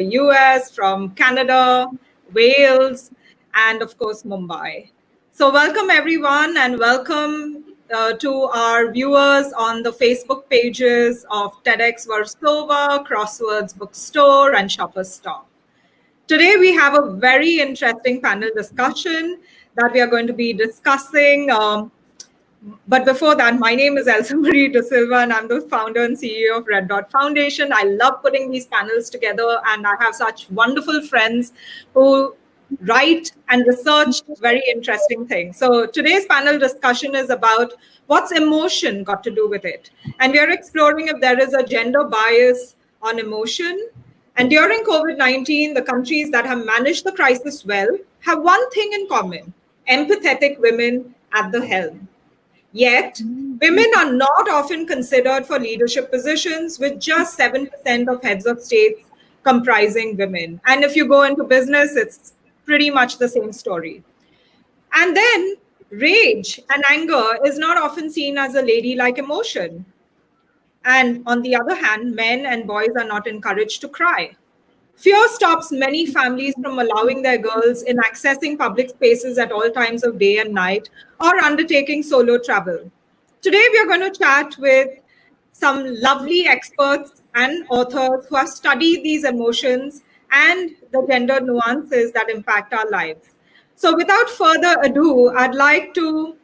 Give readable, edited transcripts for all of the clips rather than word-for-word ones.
US, from Canada, Wales, and of course, Mumbai. So welcome everyone and welcome to our viewers on the Facebook pages of TEDx Warsaw, Crosswords Bookstore, and Shoppers Stop. Today we have a very interesting panel discussion that we are going to be discussing. But before that, my name is ElsaMarie DSilva, and I'm the founder and CEO of Red Dot Foundation. I love putting these panels together, and I have such wonderful friends who write and research very interesting things. So today's panel discussion is about what's emotion got to do with it. And we are exploring if there is a gender bias on emotion. And during COVID-19, the countries that have managed the crisis well have one thing in common: empathetic women at the helm. Yet, women are not often considered for leadership positions, with just 7% of heads of states comprising women. And if you go into business, it's pretty much the same story. And then, rage and anger is not often seen as a ladylike emotion. And on the other hand, men and boys are not encouraged to cry. Fear stops many families from allowing their girls in accessing public spaces at all times of day and night or undertaking solo travel. Today, we are going to chat with some lovely experts and authors who have studied these emotions and the gender nuances that impact our lives. So without further ado, I'd like to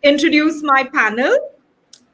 introduce my panel.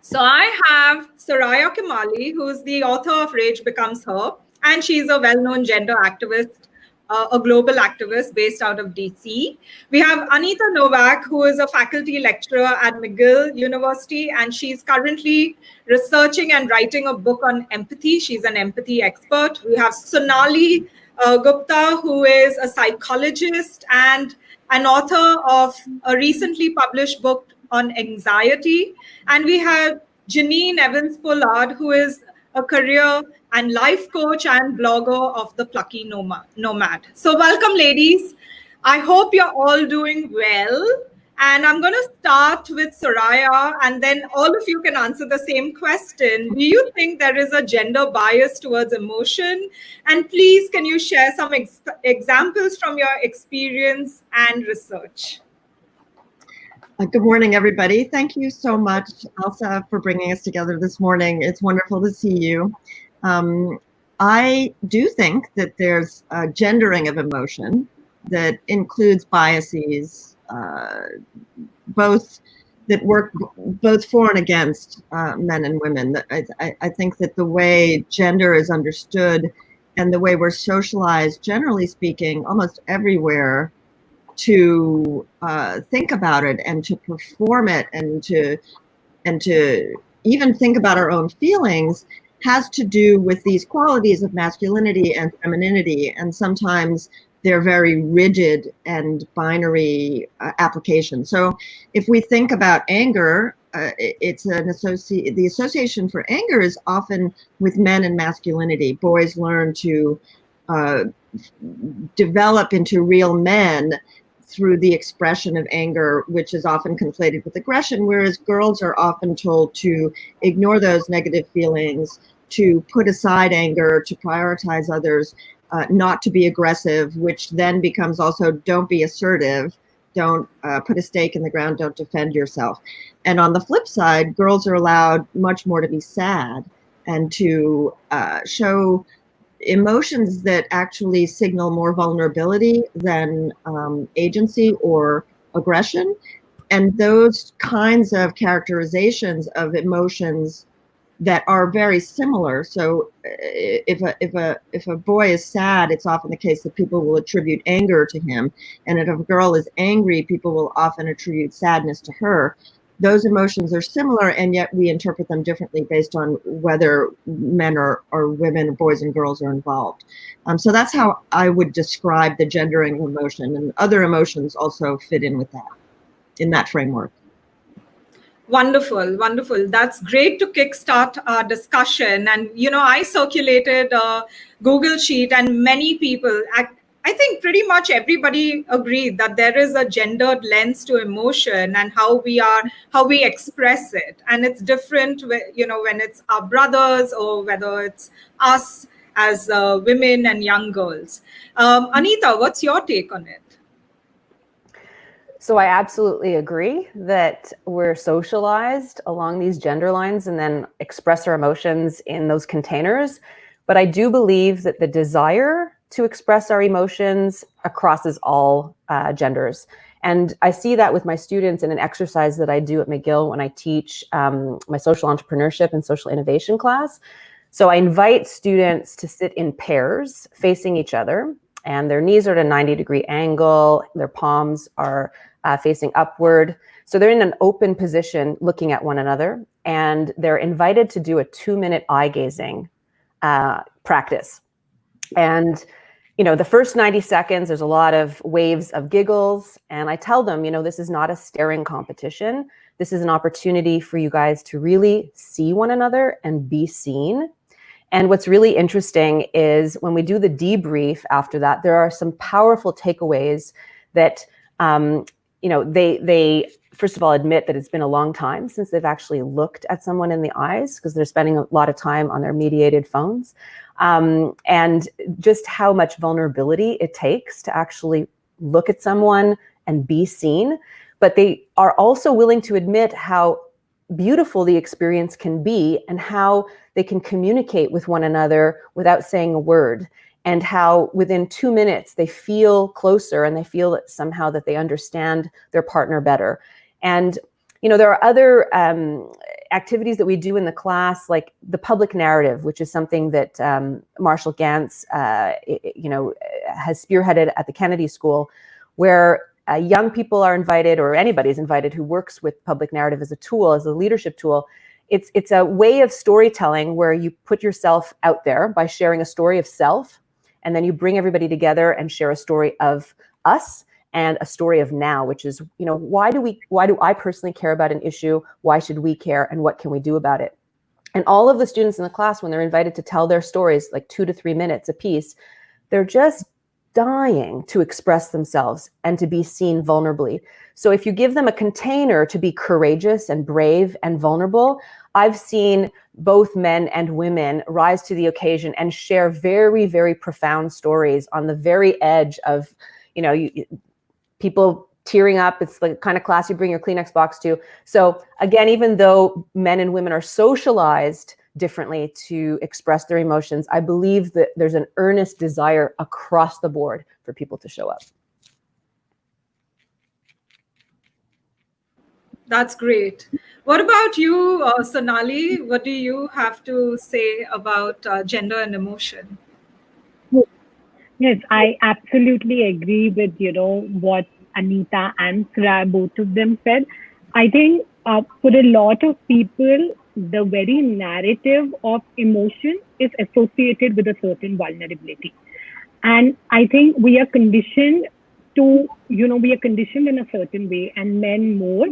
So I have Soraya Chemaly, who's the author of Rage Becomes Her, and she's a well-known gender activist, a global activist based out of DC. We have Anita Nowak, who is a faculty lecturer at McGill University, and she's currently researching and writing a book on empathy. She's an empathy expert. We have Sonali Gupta, who is a psychologist and an author of a recently published book on anxiety. And we have Janine Evans-Pollard, who is a career and life coach and blogger of the Plucky Nomad. So welcome, ladies. I hope you're all doing well. And I'm going to start with Soraya, and then all of you can answer the same question. Do you think there is a gender bias towards emotion? And please, can you share some examples from your experience and research? Good morning, everybody. Thank you so much, Elsa, for bringing us together this morning. It's wonderful to see you. I do think that there's a gendering of emotion that includes biases, both that work both for and against men and women. I think that the way gender is understood and the way we're socialized, generally speaking, almost everywhere, to think about it and to perform it and to even think about our own feelings has to do with these qualities of masculinity and femininity, and sometimes they're very rigid and binary applications. So if we think about anger, it's the association for anger is often with men and masculinity. Boys learn to develop into real men through the expression of anger, which is often conflated with aggression, whereas girls are often told to ignore those negative feelings, to put aside anger, to prioritize others, not to be aggressive, which then becomes also don't be assertive, don't put a stake in the ground, don't defend yourself. And on the flip side, girls are allowed much more to be sad and to show emotions that actually signal more vulnerability than agency or aggression. And those kinds of characterizations of emotions that are very similar. So if a boy is sad, it's often the case that people will attribute anger to him. And if a girl is angry, people will often attribute sadness to her. Those emotions are similar, and yet we interpret them differently based on whether men or women, boys and girls are involved. So that's how I would describe the gendering of emotion, and other emotions also fit in with that, in that framework. Wonderful, wonderful. That's great to kickstart our discussion. And, you know, I circulated a Google Sheet, and many people, I think pretty much everybody agreed that there is a gendered lens to emotion and how we express it. And it's different, you know, when it's our brothers or whether it's us as women and young girls. Anita, what's your take on it? So I absolutely agree that we're socialized along these gender lines and then express our emotions in those containers. But I do believe that the desire to express our emotions crosses all genders. And I see that with my students in an exercise that I do at McGill when I teach my social entrepreneurship and social innovation class. So I invite students to sit in pairs facing each other, and their knees are at a 90-degree angle. Their palms are facing upward. So they're in an open position looking at one another, and they're invited to do a 2-minute eye gazing practice. And, you know, the first 90 seconds, there's a lot of waves of giggles. And I tell them, you know, this is not a staring competition. This is an opportunity for you guys to really see one another and be seen. And what's really interesting is when we do the debrief after that, there are some powerful takeaways that, you know, they first of all admit that it's been a long time since they've actually looked at someone in the eyes because they're spending a lot of time on their mediated phones. And just how much vulnerability it takes to actually look at someone and be seen. But they are also willing to admit how beautiful the experience can be and how they can communicate with one another without saying a word, and how within 2 minutes they feel closer and they feel that somehow that they understand their partner better. And, you know, there are other activities that we do in the class, like the public narrative, which is something that Marshall Gantz, you know, has spearheaded at the Kennedy School, where young people are invited, or anybody's invited who works with public narrative as a tool, as a leadership tool. It's a way of storytelling where you put yourself out there by sharing a story of self, and then you bring everybody together and share a story of us and a story of now, which is, you know, why do I personally care about an issue? Why should we care? And what can we do about it? And all of the students in the class, when they're invited to tell their stories, like 2 to 3 minutes a piece, they're just dying to express themselves and to be seen vulnerably. So if you give them a container to be courageous and brave and vulnerable, I've seen both men and women rise to the occasion and share very, very profound stories on the very edge of, you know, people tearing up. It's the kind of class you bring your Kleenex box to. So again, even though men and women are socialized differently to express their emotions, I believe that there's an earnest desire across the board for people to show up. That's great. What about you, Sonali? What do you have to say about gender and emotion? Yes, I absolutely agree with, you know, what Anita and Soraya, both of them said. I think for a lot of people, the very narrative of emotion is associated with a certain vulnerability. And I think we are conditioned to, you know, we are conditioned in a certain way, and men more,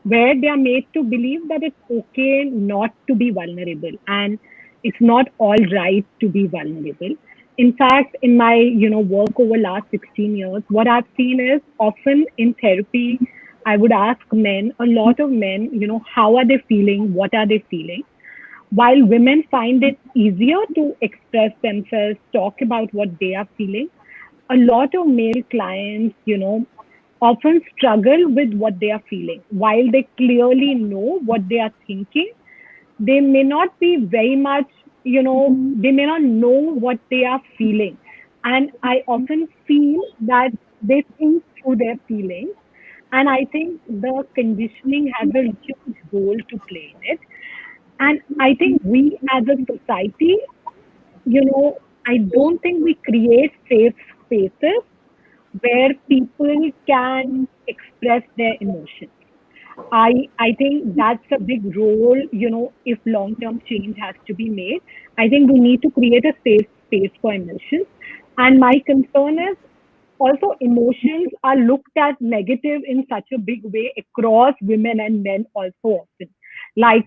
where they are made to believe that it's okay not to be vulnerable and it's not all right to be vulnerable. In fact, in my, you know, work over last 16 years, what I've seen is often in therapy, I would ask men, a lot of men, you know, how are they feeling? What are they feeling? While women find it easier to express themselves, talk about what they are feeling, a lot of male clients, you know, often struggle with what they are feeling. While they clearly know what they are thinking, they may not be very much, you know, they may not know what they are feeling. And I often feel that they think through their feelings. And I think the conditioning has a huge role to play in it. And I think we as a society, you know, I don't think we create safe spaces where people can express their emotions. I think that's a big role, you know, if long-term change has to be made. I think we need to create a safe space for emotions. And my concern is also emotions are looked at negative in such a big way across women and men also often. Like,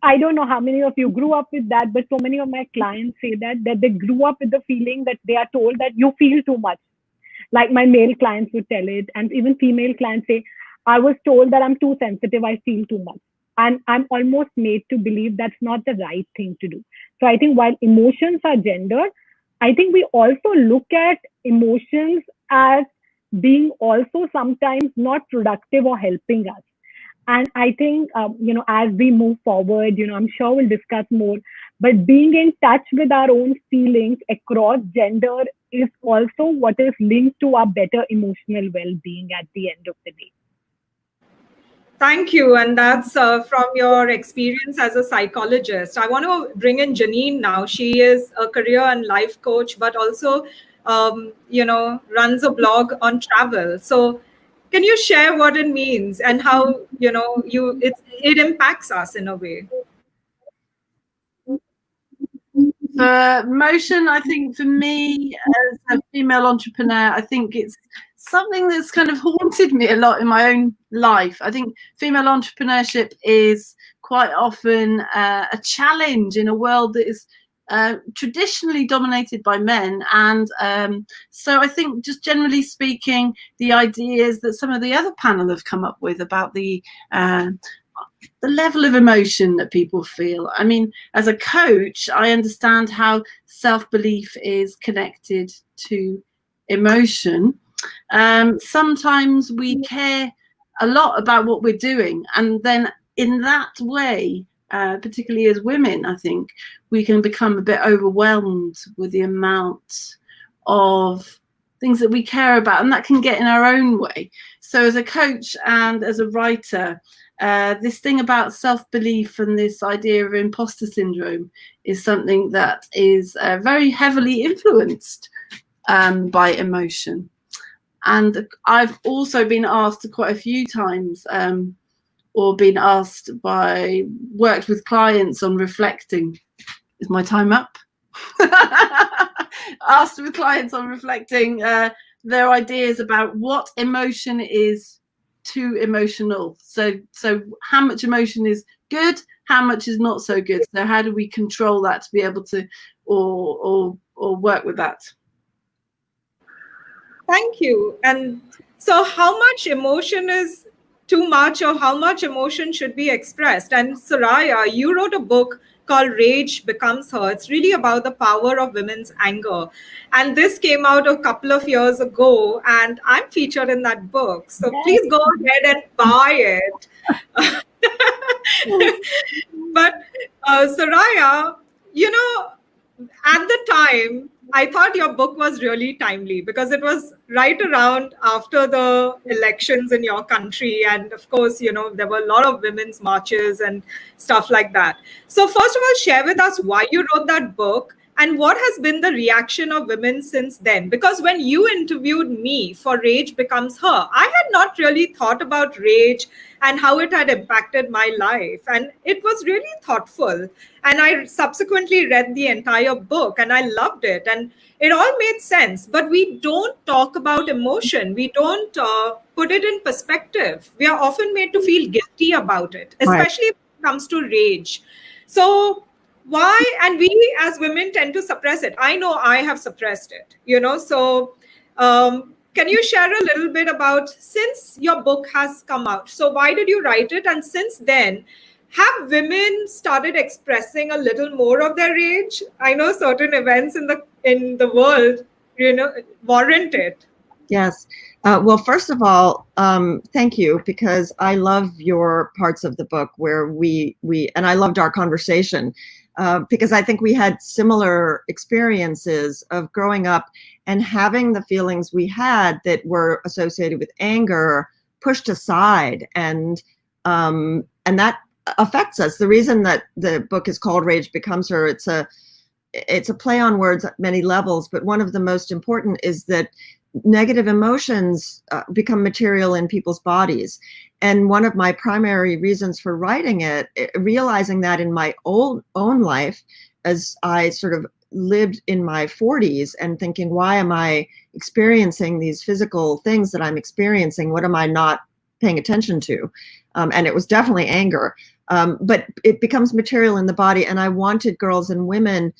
I don't know how many of you grew up with that, but so many of my clients say that they grew up with the feeling that they are told that you feel too much. Like my male clients would tell it, and even female clients say, I was told that I'm too sensitive, I feel too much. And I'm almost made to believe that's not the right thing to do. So I think while emotions are gendered, I think we also look at emotions as being also sometimes not productive or helping us. And I think, as we move forward, I'm sure we'll discuss more, but being in touch with our own feelings across gender is also what is linked to our better emotional well-being at the end of the day. Thank you. And that's from your experience as a psychologist. I want to bring in Janine now. She is a career and life coach, but also, runs a blog on travel. So can you share what it means and how, it impacts us in a way? For motion, I think for me as a female entrepreneur, I think it's something that's kind of haunted me a lot in my own life. I think female entrepreneurship is quite often a challenge in a world that is traditionally dominated by men. And so I think, just generally speaking, the ideas that some of the other panel have come up with about the level of emotion that people feel. I mean, as a coach, I understand how self-belief is connected to emotion. Sometimes we care a lot about what we're doing, and then in that way, particularly as women, I think we can become a bit overwhelmed with the amount of things that we care about, and that can get in our own way. So as a coach and as a writer, this thing about self-belief and this idea of imposter syndrome is something that is very heavily influenced by emotion. And I've also been asked quite a few times, or been worked with clients on reflecting. Is my time up? Asked with clients on reflecting their ideas about what emotion is too emotional. So how much emotion is good, how much is not so good. So how do we control that to be able to or work with that? Thank you. And so how much emotion is too much, or how much emotion should be expressed? And Soraya, you wrote a book called Rage Becomes Her. It's really about the power of women's anger. And this came out a couple of years ago, and I'm featured in that book. So please go ahead and buy it. But Soraya, at the time, I thought your book was really timely because it was right around after the elections in your country. And of course, there were a lot of women's marches and stuff like that. So first of all, share with us why you wrote that book and what has been the reaction of women since then. Because when you interviewed me for Rage Becomes Her, I had not really thought about rage and how it had impacted my life. And it was really thoughtful. And I subsequently read the entire book and I loved it. And it all made sense. But we don't talk about emotion. We don't put it in perspective. We are often made to feel guilty about it, especially when it comes to rage. So why? And we as women tend to suppress it. I know I have suppressed it, so can you share a little bit about, since your book has come out, so why did you write it? And since then, have women started expressing a little more of their rage? I know certain events in the world, warrant it. Yes. Well, first of all, thank you, because I love your parts of the book where we and I loved our conversation because I think we had similar experiences of growing up and having the feelings we had that were associated with anger pushed aside, and that affects us. The reason that the book is called Rage Becomes Her, it's a play on words at many levels, but one of the most important is that negative emotions become material in people's bodies. And one of my primary reasons for writing it, realizing that in my own life, as I sort of lived in my 40s and thinking, why am I experiencing these physical things that I'm experiencing? What am I not paying attention to? And it was definitely anger, but it becomes material in the body. And I wanted girls and women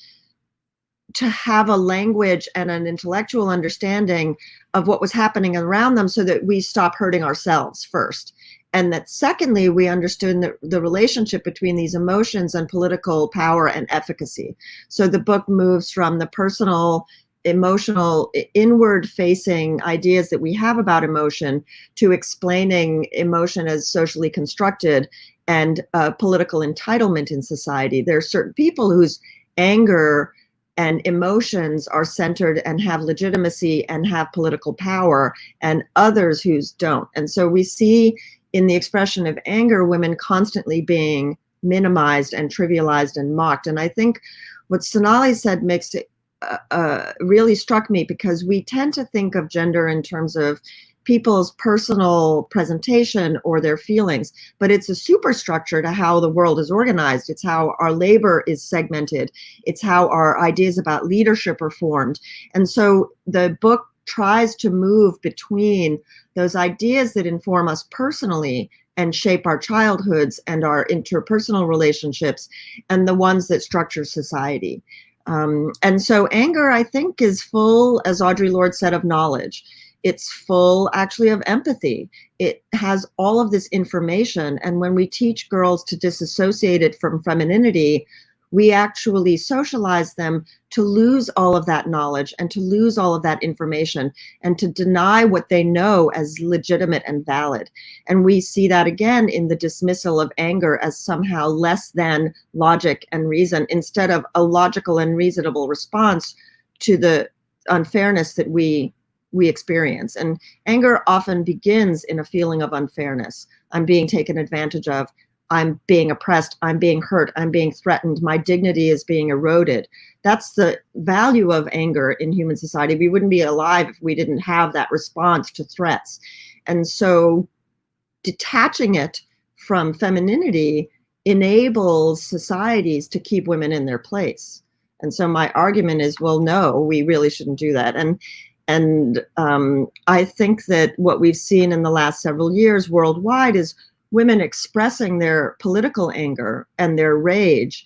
to have a language and an intellectual understanding of what was happening around them so that we stop hurting ourselves first. And that secondly, we understood the relationship between these emotions and political power and efficacy. So the book moves from the personal, emotional, inward facing ideas that we have about emotion to explaining emotion as socially constructed and political entitlement in society. There are certain people whose anger and emotions are centered and have legitimacy and have political power, and others whose don't. And so we see in the expression of anger, women constantly being minimized and trivialized and mocked. And I think what Sonali said makes it really struck me, because we tend to think of gender in terms of people's personal presentation or their feelings, but it's a superstructure to how the world is organized. It's how our labor is segmented. It's how our ideas about leadership are formed. And so the book tries to move between those ideas that inform us personally and shape our childhoods and our interpersonal relationships, and the ones that structure society. And so anger, I think, is full, as Audre Lorde said, of knowledge. It's full, actually, of empathy. It has all of this information. And when we teach girls to disassociate it from femininity, we actually socialize them to lose all of that knowledge and to lose all of that information and to deny what they know as legitimate and valid. And we see that again in the dismissal of anger as somehow less than logic and reason, instead of a logical and reasonable response to the unfairness that we experience. And anger often begins in a feeling of unfairness. I'm being taken advantage of. I'm being oppressed, I'm being hurt, I'm being threatened, my dignity is being eroded. That's the value of anger in human society. We wouldn't be alive if we didn't have that response to threats. And so detaching it from femininity enables societies to keep women in their place. And so my argument is, well, no, we really shouldn't do that. And I think that what we've seen in the last several years worldwide is women expressing their political anger and their rage.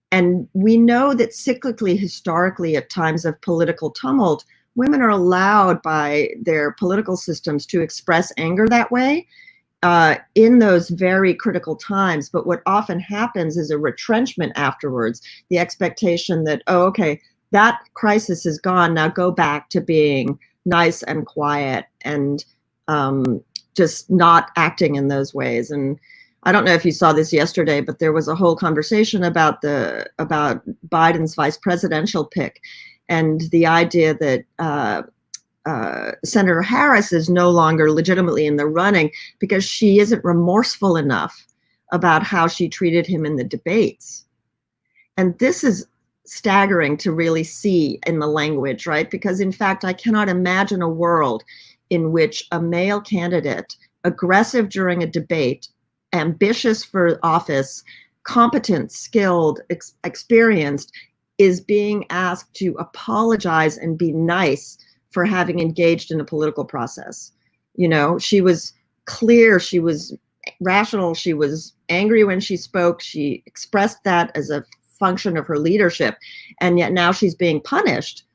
And we know that cyclically, historically, at times of political tumult, women are allowed by their political systems to express anger that way in those very critical times. But what often happens is a retrenchment afterwards, the expectation that, oh, okay, that crisis is gone, now go back to being nice and quiet and just not acting in those ways. And I don't know if you saw this yesterday, but there was a whole conversation about Biden's vice presidential pick, and the idea that Senator Harris is no longer legitimately in the running because she isn't remorseful enough about how she treated him in the debates. And this is staggering to really see in the language, right? Because in fact, I cannot imagine a world in which a male candidate, aggressive during a debate, ambitious for office, competent, skilled, experienced, is being asked to apologize and be nice for having engaged in a political process. You know, she was clear, she was rational, she was angry when she spoke, she expressed that as a function of her leadership, and yet now she's being punished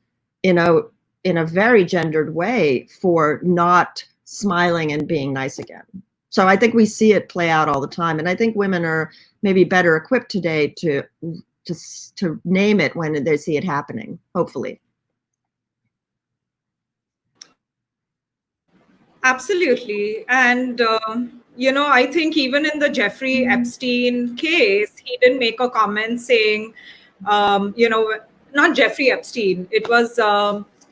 in a very gendered way for not smiling and being nice again. So I think we see it play out all the time, and I think women are maybe better equipped today to name it when they see it happening, hopefully. Absolutely. And, I think even in the Jeffrey Epstein case, he didn't make a comment saying, not Jeffrey Epstein, it was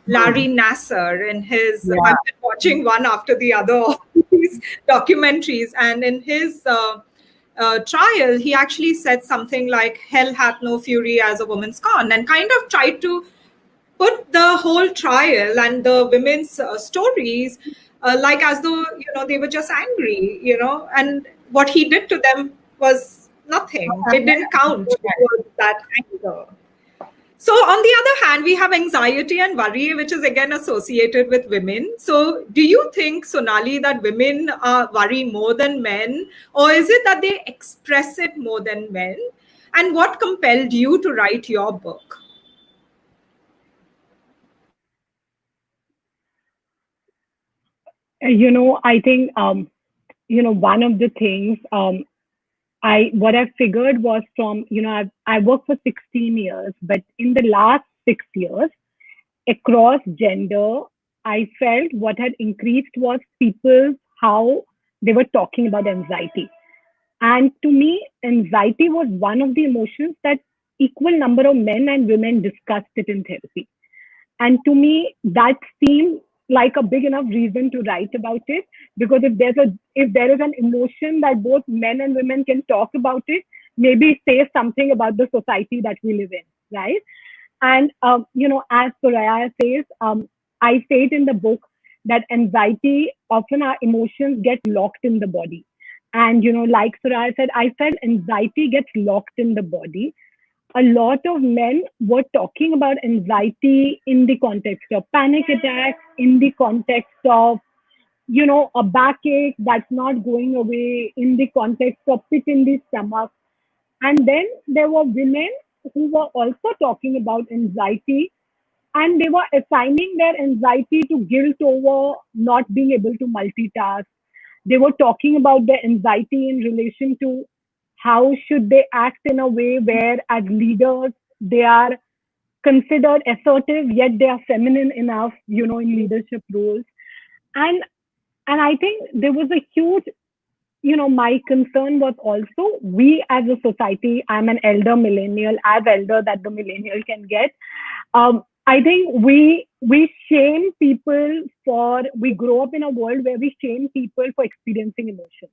Larry Nassar in his, I've been watching one after the other of these documentaries. And in his trial, he actually said something like, hell hath no fury as a woman scorned, and kind of tried to put the whole trial and the women's stories like as though they were just angry, and what he did to them was nothing. It didn't count towards that anger. So on the other hand, we have anxiety and worry, which is again associated with women. So do you think, Sonali, that women worry more than men, or is it that they express it more than men? And what compelled you to write your book? I think one of the things what I figured was from, I worked for 16 years, but in the last 6 years, across gender, I felt what had increased was people, how they were talking about anxiety. And to me, anxiety was one of the emotions that equal number of men and women discussed it in therapy. And to me, that seemed like a big enough reason to write about it, because if there is an emotion that both men and women can talk about it, maybe it says something about the society that we live in, right? And as Soraya says, I say it in the book that anxiety, often our emotions get locked in the body. And like Soraya said, I felt anxiety gets locked in the body. A lot of men were talking about anxiety in the context of panic attacks, in the context of, a backache that's not going away, in the context of pit in the stomach. And then there were women who were also talking about anxiety, and they were assigning their anxiety to guilt over not being able to multitask. They were talking about their anxiety in relation to how should they act in a way where as leaders they are considered assertive yet they are feminine enough, in leadership roles. And I think there was a huge, my concern was also we as a society, I'm an elder millennial, as elder that the millennial can get. I think we shame people we grow up in a world where we shame people for experiencing emotions.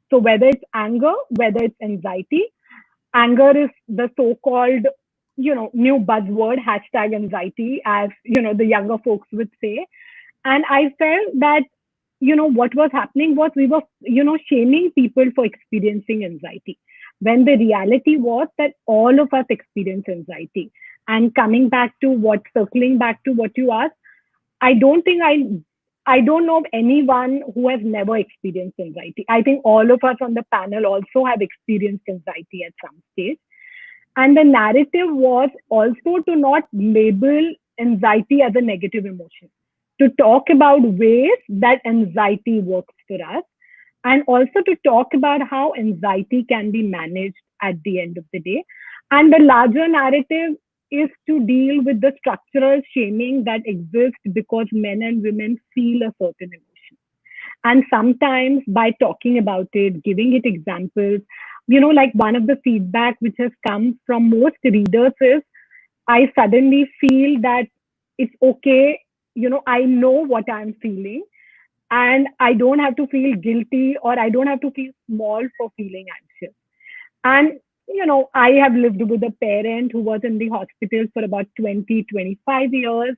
So whether it's anger, whether it's anxiety, anger is the so-called, new buzzword, hashtag anxiety, as, the younger folks would say. And I felt that, what was happening was we were, shaming people for experiencing anxiety, when the reality was that all of us experience anxiety. And circling back to what you asked, I don't know of anyone who has never experienced anxiety. I think all of us on the panel also have experienced anxiety at some stage. And the narrative was also to not label anxiety as a negative emotion, to talk about ways that anxiety works for us, and also to talk about how anxiety can be managed at the end of the day. And the larger narrative is to deal with the structural shaming that exists because men and women feel a certain emotion. And sometimes by talking about it, giving it examples, like one of the feedback which has come from most readers is, I suddenly feel that it's okay, I know what I'm feeling, and I don't have to feel guilty or I don't have to feel small for feeling anxious. And I have lived with a parent who was in the hospital for about 25 years.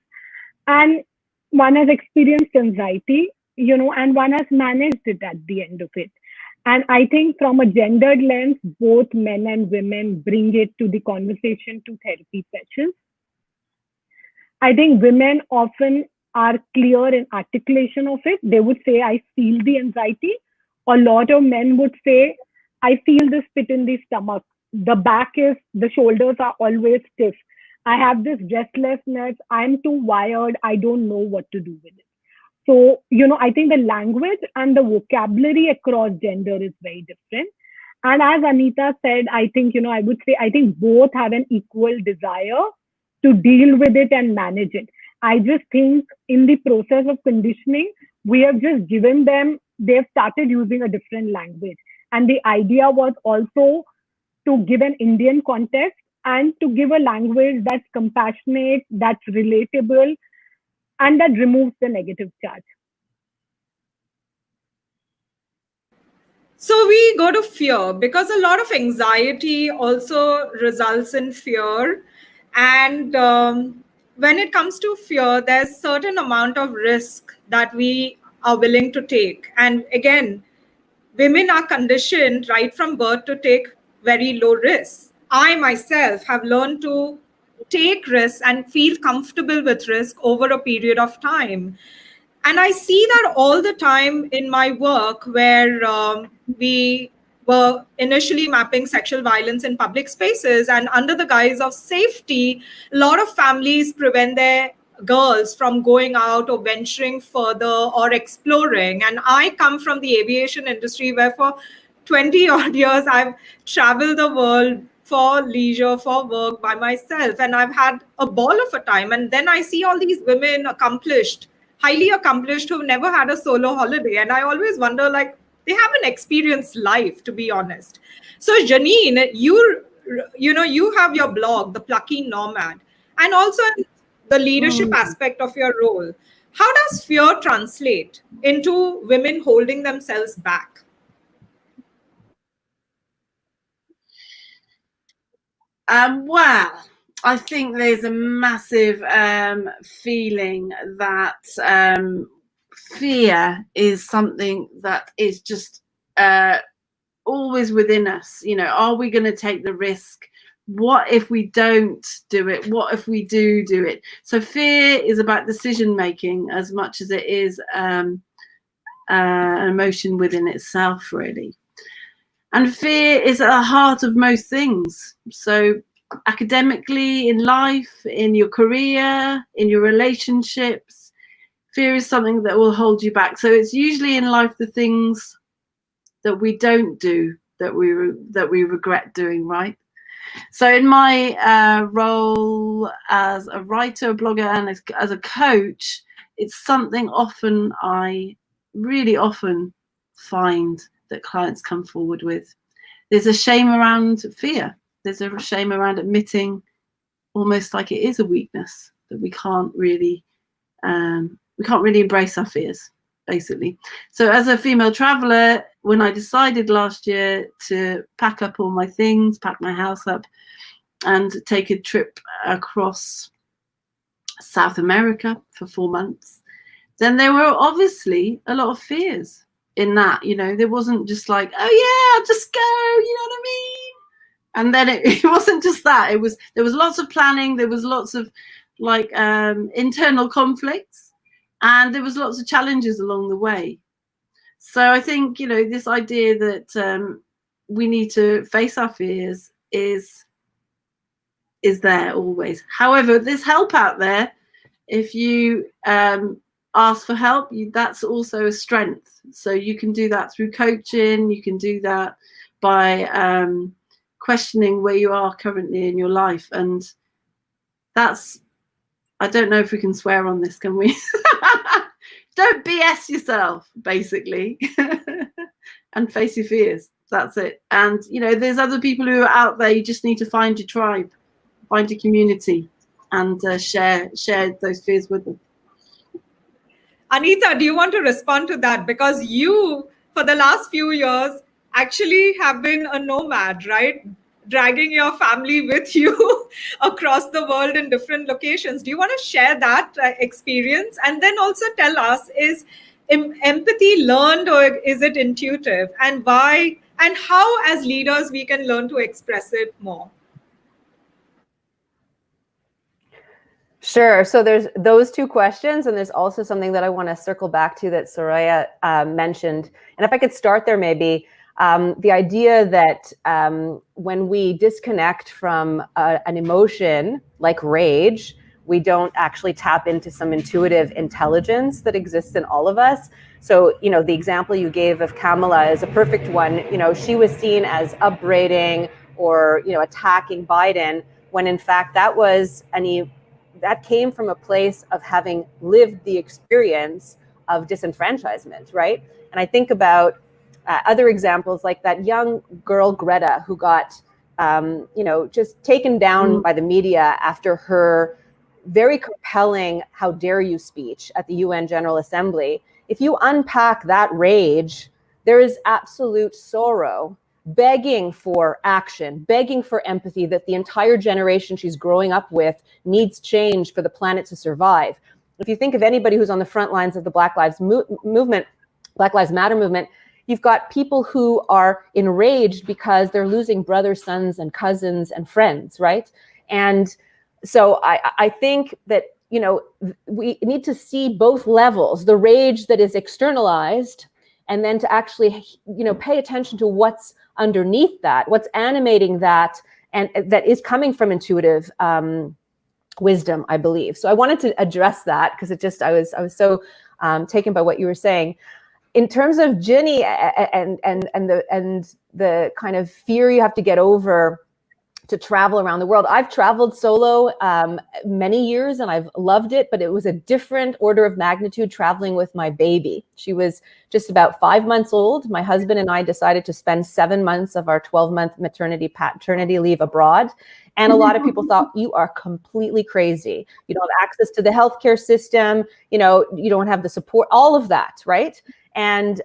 And one has experienced anxiety, and one has managed it at the end of it. And I think from a gendered lens, both men and women bring it to the conversation to therapy sessions. I think women often are clear in articulation of it. They would say, I feel the anxiety. A lot of men would say, I feel this pit in the stomach. The shoulders are always stiff. I have this restlessness. I'm too wired. I don't know what to do with it. So, I think the language and the vocabulary across gender is very different. And as Anita said, I think, I would say, I think both have an equal desire to deal with it and manage it. I just think in the process of conditioning, we have just given them, they've started using a different language. And the idea was also to give an Indian context and to give a language that's compassionate, that's relatable, and that removes the negative charge. So we go to fear, because a lot of anxiety also results in fear. And when it comes to fear, there's certain amount of risk that we are willing to take. And again, women are conditioned right from birth to take very low risks. I myself have learned to take risks and feel comfortable with risk over a period of time. And I see that all the time in my work, where we were initially mapping sexual violence in public spaces, and under the guise of safety, a lot of families prevent their girls from going out or venturing further or exploring. And I come from the aviation industry where for 20 odd years I've traveled the world for leisure, for work by myself, and I've had a ball of a time. And then I see all these women accomplished, highly accomplished, who've never had a solo holiday, and I always wonder, like, they haven't experienced life, to be honest. So Janine, you have your blog, the Plucky Nomad, and also the leadership aspect of your role. How does fear translate into women holding themselves back? Well, I think there's a massive feeling that fear is something that is just always within us. You know, are we going to take the risk? What if we don't do it? What if we do it? So fear is about decision making as much as it is an emotion within itself, really. And fear is at the heart of most things. So academically, in life, in your career, in your relationships, fear is something that will hold you back. So it's usually in life the things that we don't do that we regret doing, right? So in my role as a writer, a blogger, and as a coach, it's something I really often find that clients come forward with. There's a shame around fear. There's a shame around admitting almost like it is a weakness, that we can't really embrace our fears, basically. So as a female traveler, when I decided last year to pack up all my things, pack my house up and take a trip across South America for 4 months, then there were obviously a lot of fears in that. You know, there wasn't just like, oh yeah, I'll just go, you know what I mean? And then it wasn't just that. There was lots of planning, there was lots of like internal conflicts, and there was lots of challenges along the way. So I think, you know, this idea that we need to face our fears is there always. However, there's help out there. If you ask for help, that's also a strength. So you can do that through coaching. You can do that by questioning where you are currently in your life. And that's, I don't know if we can swear on this, can we? Don't BS yourself, basically, and face your fears. That's it. And, you know, there's other people who are out there. You just need to find your tribe, find your community, and share those fears with them. Anita, do you want to respond to that? Because you, for the last few years, actually have been a nomad, right? Dragging your family with you across the world in different locations. Do you want to share that experience? And then also tell us, is empathy learned or is it intuitive? And why and how, as leaders, we can learn to express it more? Sure. So there's those two questions, and there's also something that I want to circle back to that Soraya mentioned. And if I could start there, maybe the idea that when we disconnect from an emotion like rage, we don't actually tap into some intuitive intelligence that exists in all of us. So, you know, the example you gave of Chemaly is a perfect one. You know, she was seen as upbraiding or, you know, attacking Biden, when in fact that came from a place of having lived the experience of disenfranchisement, right? And I think about other examples like that young girl, Greta, who got, just taken down by the media after her very compelling "how dare you" speech at the UN General Assembly. If you unpack that rage, there is absolute sorrow, begging for action, begging for empathy, that the entire generation she's growing up with needs change for the planet to survive. If you think of anybody who's on the front lines of the Black Lives Matter movement, you've got people who are enraged because they're losing brothers, sons, and cousins and friends, right? And so I think that, you know, we need to see both levels, the rage that is externalized, and then to actually, you know, pay attention to what's underneath that, what's animating that, and that is coming from intuitive wisdom, I believe. So I wanted to address that because I was so taken by what you were saying. In terms of Ginny and the kind of fear you have to get over to travel around the world. I've traveled solo many years and I've loved it, but it was a different order of magnitude traveling with my baby. She was just about 5 months old. My husband and I decided to spend 7 months of our 12-month maternity paternity leave abroad. And a lot of people thought, you are completely crazy. You don't have access to the healthcare system. You don't have the support, all of that, right? And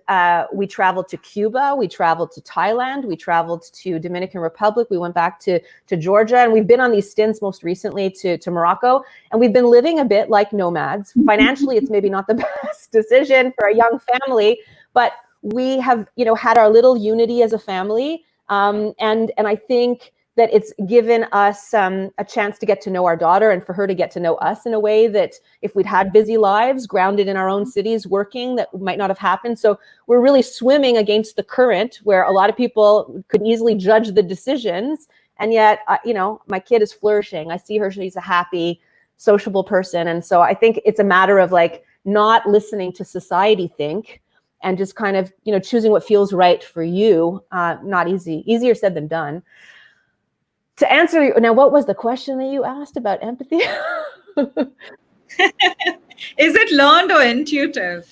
we traveled to Cuba, we traveled to Thailand, we traveled to Dominican Republic, we went back to Georgia, and we've been on these stints most recently to Morocco, and we've been living a bit like nomads. Financially, it's maybe not the best decision for a young family, but we have, had our little unity as a family, and I think that it's given us a chance to get to know our daughter and for her to get to know us in a way that if we'd had busy lives, grounded in our own cities, working, that might not have happened. So we're really swimming against the current where a lot of people could easily judge the decisions. And yet, my kid is flourishing. I see her, she's a happy, sociable person. And so I think it's a matter of like not listening to society think and just kind of, choosing what feels right for you. Not easy, easier said than done. To answer you now, what was the question that you asked about empathy? Is it learned or intuitive?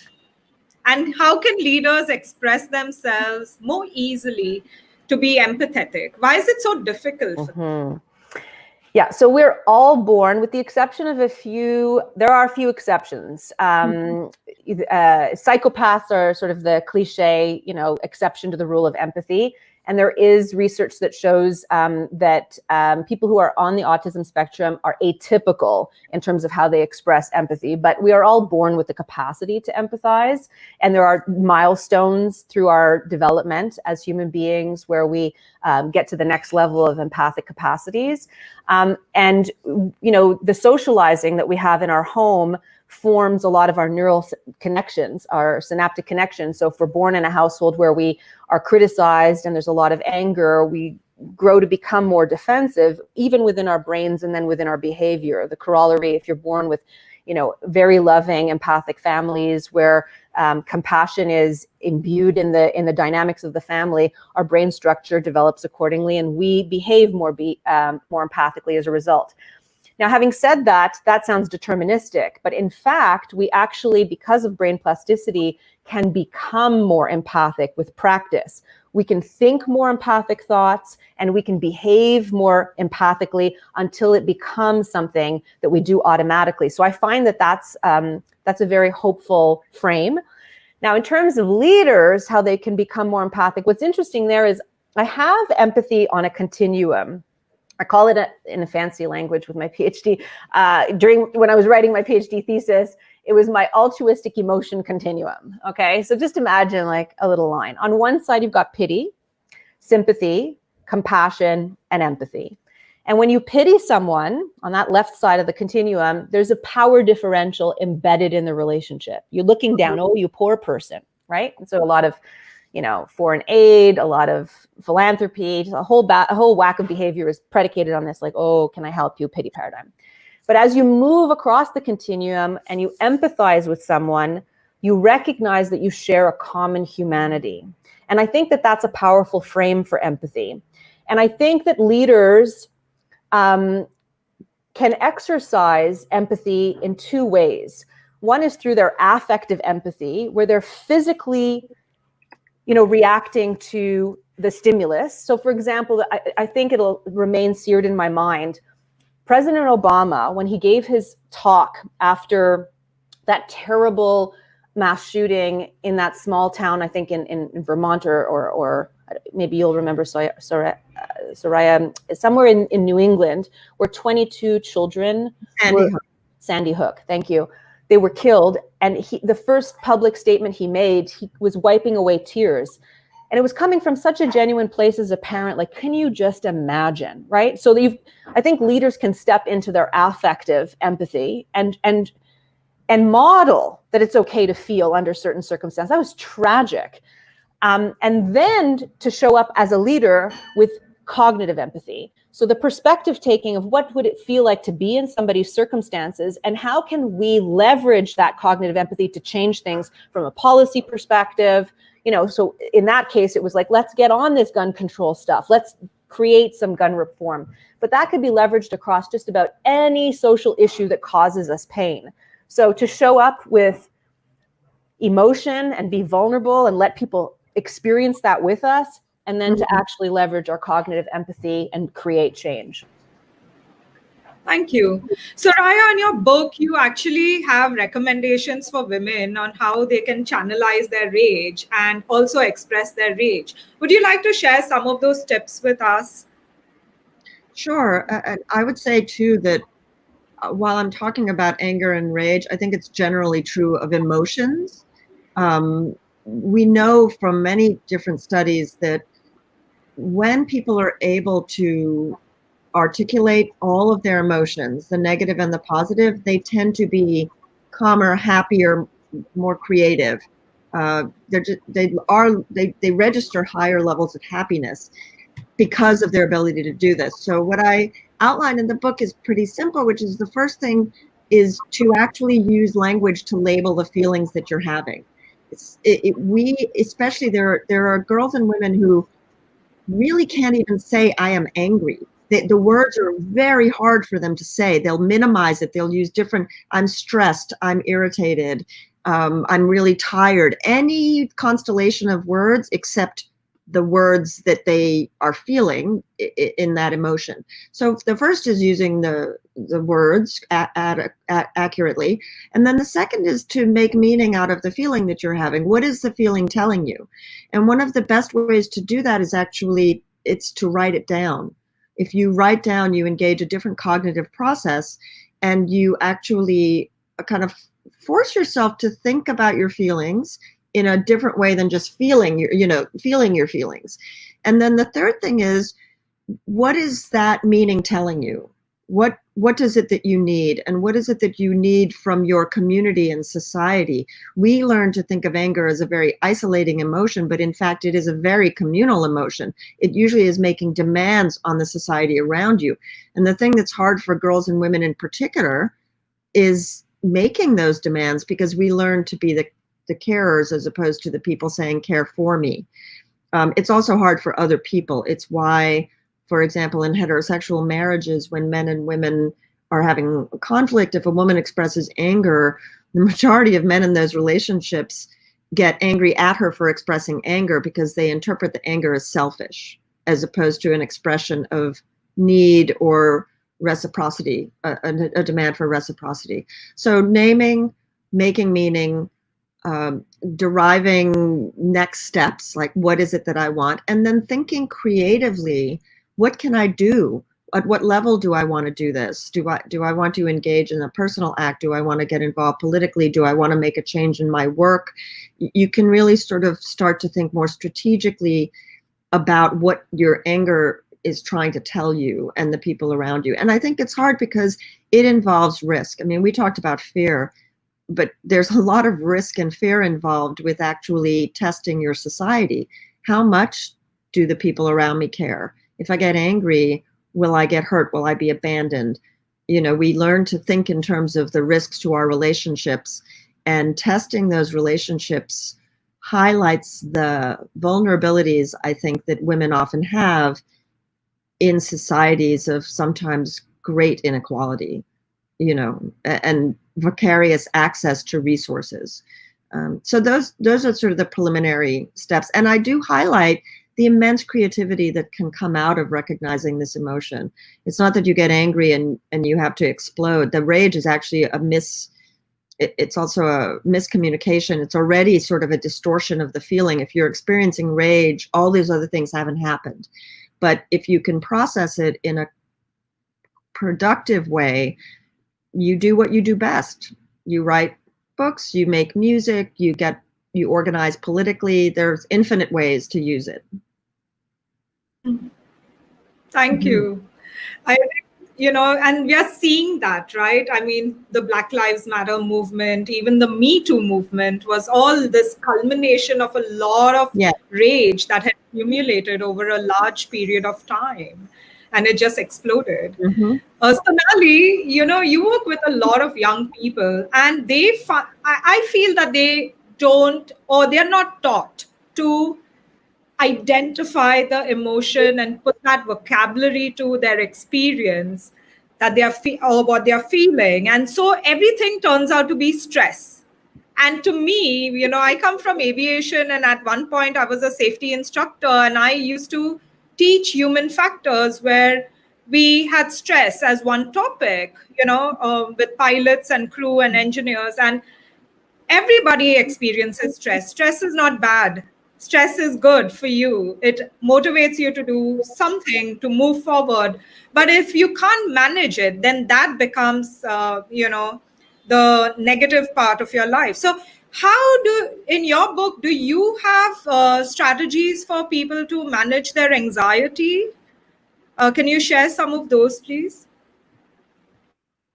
And how can leaders express themselves more easily to be empathetic? Why is it so difficult for them? Yeah, so we're all born, with the exception of a few, there are a few exceptions. Psychopaths are sort of the cliche, exception to the rule of empathy. And there is research that shows that people who are on the autism spectrum are atypical in terms of how they express empathy. But we are all born with the capacity to empathize. And there are milestones through our development as human beings where we get to the next level of empathic capacities. And the socializing that we have in our home forms a lot of our neural connections, our synaptic connections. So if we're born in a household where we are criticized and there's a lot of anger, we grow to become more defensive, even within our brains and then within our behavior. The corollary, if you're born with, very loving, empathic families where compassion is imbued in the dynamics of the family, our brain structure develops accordingly, and we behave more empathically as a result. Now, having said that, that sounds deterministic, but in fact, we actually, because of brain plasticity, can become more empathic with practice. We can think more empathic thoughts and we can behave more empathically until it becomes something that we do automatically. So I find that that's a very hopeful frame. Now, in terms of leaders, how they can become more empathic, what's interesting there is I have empathy on a continuum. I call it in a fancy language with my PhD. When I was writing my PhD thesis, it was my altruistic emotion continuum. Okay, so just imagine like a little line. On one side, you've got pity, sympathy, compassion, and empathy. And when you pity someone on that left side of the continuum, there's a power differential embedded in the relationship. You're looking down, oh, you poor person, right? And so a lot of foreign aid, a lot of philanthropy, a whole whack of behavior is predicated on this, like, oh, can I help you, pity paradigm. But as you move across the continuum and you empathize with someone, you recognize that you share a common humanity. And I think that that's a powerful frame for empathy. And I think that leaders can exercise empathy in two ways. One is through their affective empathy, where they're physically reacting to the stimulus. So for example, I think it'll remain seared in my mind. President Obama, when he gave his talk after that terrible mass shooting in that small town, I think in Vermont or maybe you'll remember Soraya, somewhere in New England, where 22 children Sandy Hook, thank you. They were killed, and the first public statement he made, he was wiping away tears. And it was coming from such a genuine place as a parent, like, can you just imagine, right? So I think leaders can step into their affective empathy and model that it's okay to feel under certain circumstances. That was tragic. And then to show up as a leader with cognitive empathy. So the perspective taking of what would it feel like to be in somebody's circumstances, and how can we leverage that cognitive empathy to change things from a policy perspective? So in that case, it was like, let's get on this gun control stuff. Let's create some gun reform. But that could be leveraged across just about any social issue that causes us pain. So to show up with emotion and be vulnerable and let people experience that with us, and then to actually leverage our cognitive empathy and create change. Thank you. Soraya, in your book, you actually have recommendations for women on how they can channelize their rage and also express their rage. Would you like to share some of those tips with us? Sure. I would say, too, that while I'm talking about anger and rage, I think it's generally true of emotions. We know from many different studies that when people are able to articulate all of their emotions, the negative and the positive, they tend to be calmer, happier, more creative. They register higher levels of happiness because of their ability to do this. So what I outline in the book is pretty simple, which is the first thing is to actually use language to label the feelings that you're having. Especially there are girls and women who really can't even say, I am angry. The words are very hard for them to say. They'll minimize it. They'll use different, I'm stressed, I'm irritated, I'm really tired. Any constellation of words except the words that they are feeling in that emotion. So the first is using the words accurately. And then the second is to make meaning out of the feeling that you're having. What is the feeling telling you? And one of the best ways to do that is actually, it's to write it down. If you write down, you engage a different cognitive process, and you actually kind of force yourself to think about your feelings in a different way than just feeling your feelings. And then the third thing is, what is that meaning telling you? What is it that you need? And what is it that you need from your community and society? We learn to think of anger as a very isolating emotion, but in fact, it is a very communal emotion. It usually is making demands on the society around you. And the thing that's hard for girls and women in particular is making those demands, because we learn to be the carers as opposed to the people saying, care for me. It's also hard for other people. It's why, for example, in heterosexual marriages, when men and women are having conflict, if a woman expresses anger, the majority of men in those relationships get angry at her for expressing anger, because they interpret the anger as selfish, as opposed to an expression of need or reciprocity, a demand for reciprocity. So naming, making meaning, deriving next steps, like what is it that I want, and then thinking creatively, what can I do? At what level do I want to do this? Do I want to engage in a personal act? Do I want to get involved politically? Do I want to make a change in my work? You can really sort of start to think more strategically about what your anger is trying to tell you and the people around you. And I think it's hard because it involves risk. I mean, we talked about fear, but there's a lot of risk and fear involved with actually testing your society. How much do the people around me care? If I get angry, will I get hurt? Will I be abandoned? We learn to think in terms of the risks to our relationships, and testing those relationships highlights the vulnerabilities, I think, that women often have in societies of sometimes great inequality, and vicarious access to resources. So those are sort of the preliminary steps. And I do highlight the immense creativity that can come out of recognizing this emotion. It's not that you get angry and you have to explode. The rage is actually it's also a miscommunication. It's already sort of a distortion of the feeling. If you're experiencing rage, all these other things haven't happened. But if you can process it in a productive way, you do what you do best. You write books, you make music, you organize politically. There's infinite ways to use it. Thank you. And we are seeing that, right? I mean, the Black Lives Matter movement, even the Me Too movement, was all this culmination of a lot of rage that had accumulated over a large period of time. and it just exploded. Mm-hmm. Sonali, you work with a lot of young people, and I feel that they don't, or they're not taught to identify the emotion and put that vocabulary to their experience that or what they are feeling. And so everything turns out to be stress. And to me, I come from aviation, and at one point I was a safety instructor, and I used to teach human factors where we had stress as one topic, with pilots and crew and engineers. And everybody experiences stress. Stress is not bad. Stress is good for you. It motivates you to do something, to move forward. But if you can't manage it, then that becomes, the negative part of your life. So in your book, do you have strategies for people to manage their anxiety? Can you share some of those, please?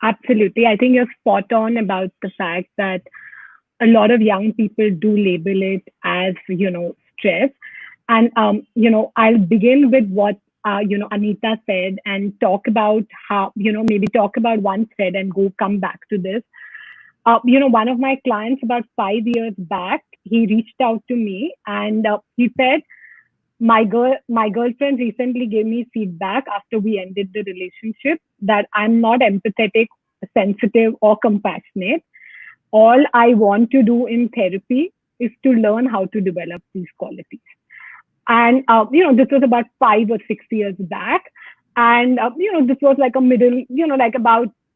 Absolutely. I think you're spot on about the fact that a lot of young people do label it as, stress. And, I'll begin with what, Anita said and talk about how, maybe talk about one thread and come back to this. One of my clients about 5 years back, he reached out to me and he said, my girlfriend recently gave me feedback after we ended the relationship that I'm not empathetic, sensitive, or compassionate. All I want to do in therapy is to learn how to develop these qualities. And, this was about 5 or 6 years back. And, this was like a middle,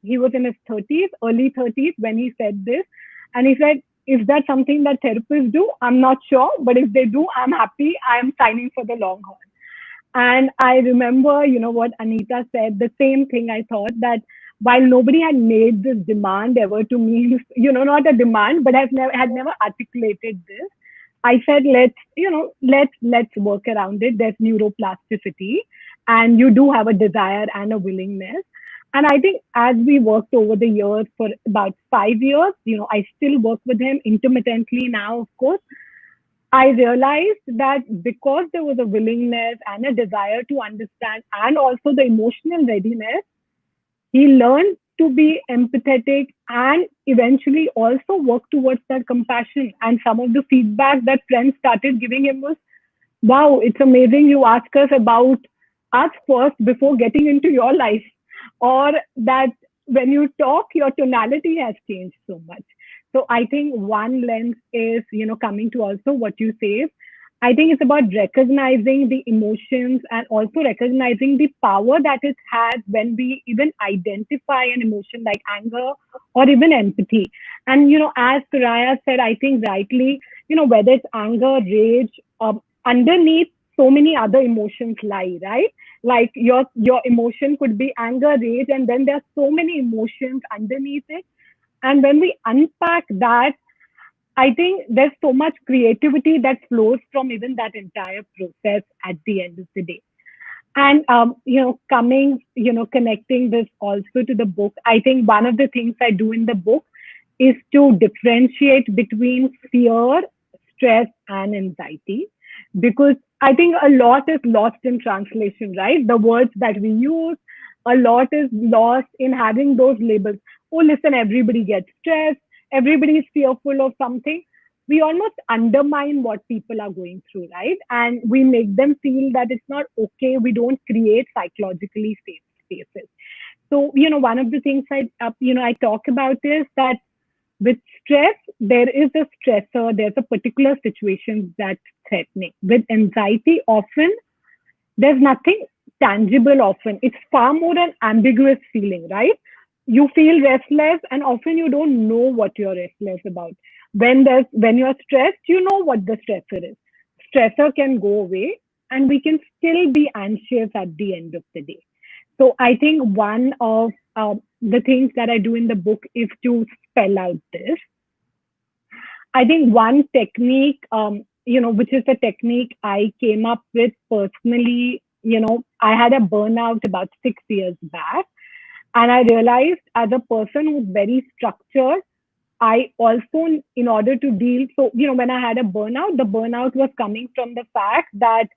he was in his 30s, early 30s when he said this. And he said, is that something that therapists do? I'm not sure, but if they do, I'm happy. I'm signing for the long haul. And I remember, what Anita said, the same thing. I thought that while nobody had made this demand ever to me, not a demand, but had never articulated this, I said, let's work around it. There's neuroplasticity, and you do have a desire and a willingness. And I think as we worked over the years for about 5 years, I still work with him intermittently now, of course. I realized that because there was a willingness and a desire to understand, and also the emotional readiness, he learned to be empathetic and eventually also work towards that compassion. And some of the feedback that friends started giving him was, wow, it's amazing you ask us about us first before getting into your life. Or that when you talk, your tonality has changed so much. So I think one lens is, coming to also what you say. I think it's about recognizing the emotions and also recognizing the power that it has when we even identify an emotion like anger or even empathy. And, as Soraya said, I think rightly, whether it's anger, rage, underneath so many other emotions lie, right? Like your emotion could be anger, rage, and then there are so many emotions underneath it. And when we unpack that, I think there's so much creativity that flows from even that entire process at the end of the day. And, connecting this also to the book, I think one of the things I do in the book is to differentiate between fear, stress, and anxiety, because I think a lot is lost in translation, right? The words that we use, a lot is lost in having those labels. Oh, listen, everybody gets stressed. Everybody is fearful of something. We almost undermine what people are going through, right? And we make them feel that it's not okay. We don't create psychologically safe spaces. So, one of the things I talk about is that with stress, there is a stressor, there's a particular situation that's threatening. With anxiety, often there's nothing tangible often. It's far more an ambiguous feeling, right? You feel restless and often you don't know what you're restless about. When you're stressed, you know what the stressor is. Stressor can go away and we can still be anxious at the end of the day. So I think one of the things that I do in the book is to spell out this. I think one technique, which is the technique I came up with personally, I had a burnout about 6 years back. And I realized as a person who's very structured, I also, in order to deal, so, when I had a burnout, the burnout was coming from the fact that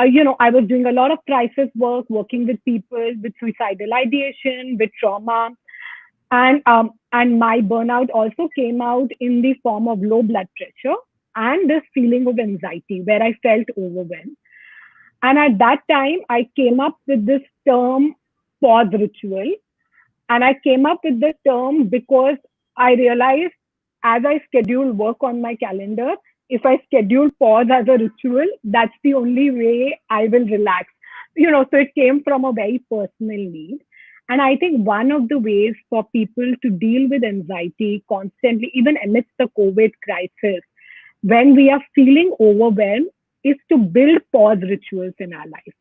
I was doing a lot of crisis work, working with people with suicidal ideation, with trauma, and my burnout also came out in the form of low blood pressure and this feeling of anxiety where I felt overwhelmed. And at that time, I came up with this term pause ritual. And I came up with the term because I realized as I schedule work on my calendar, if I schedule pause as a ritual, that's the only way I will relax. So it came from a very personal need. And I think one of the ways for people to deal with anxiety constantly, even amidst the COVID crisis, when we are feeling overwhelmed, is to build pause rituals in our life.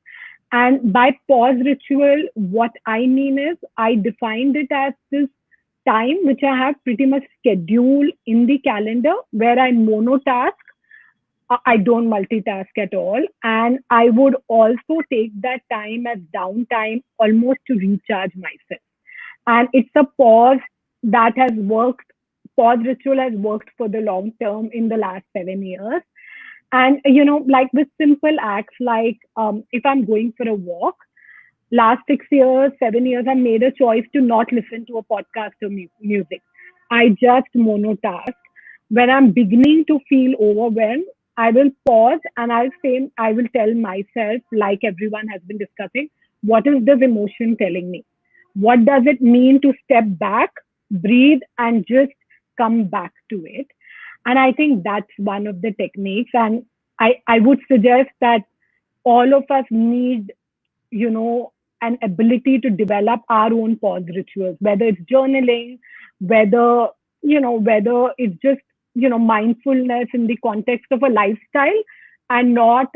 And by pause ritual, what I mean is I defined it as this time which I have pretty much scheduled in the calendar where I monotask. I don't multitask at all. And I would also take that time as downtime almost to recharge myself. And it's a pause that has worked, pause ritual has worked for the long term in the last 7 years. And, like with simple acts, like if I'm going for a walk, last 6 years, 7 years, I made a choice to not listen to a podcast or music. I just monotask. When I'm beginning to feel overwhelmed, I will pause and I will tell myself, like everyone has been discussing, what is this emotion telling me? What does it mean to step back, breathe, and just come back to it? And I think that's one of the techniques. And I would suggest that all of us need, an ability to develop our own pause rituals, whether it's journaling, whether it's just, mindfulness in the context of a lifestyle and not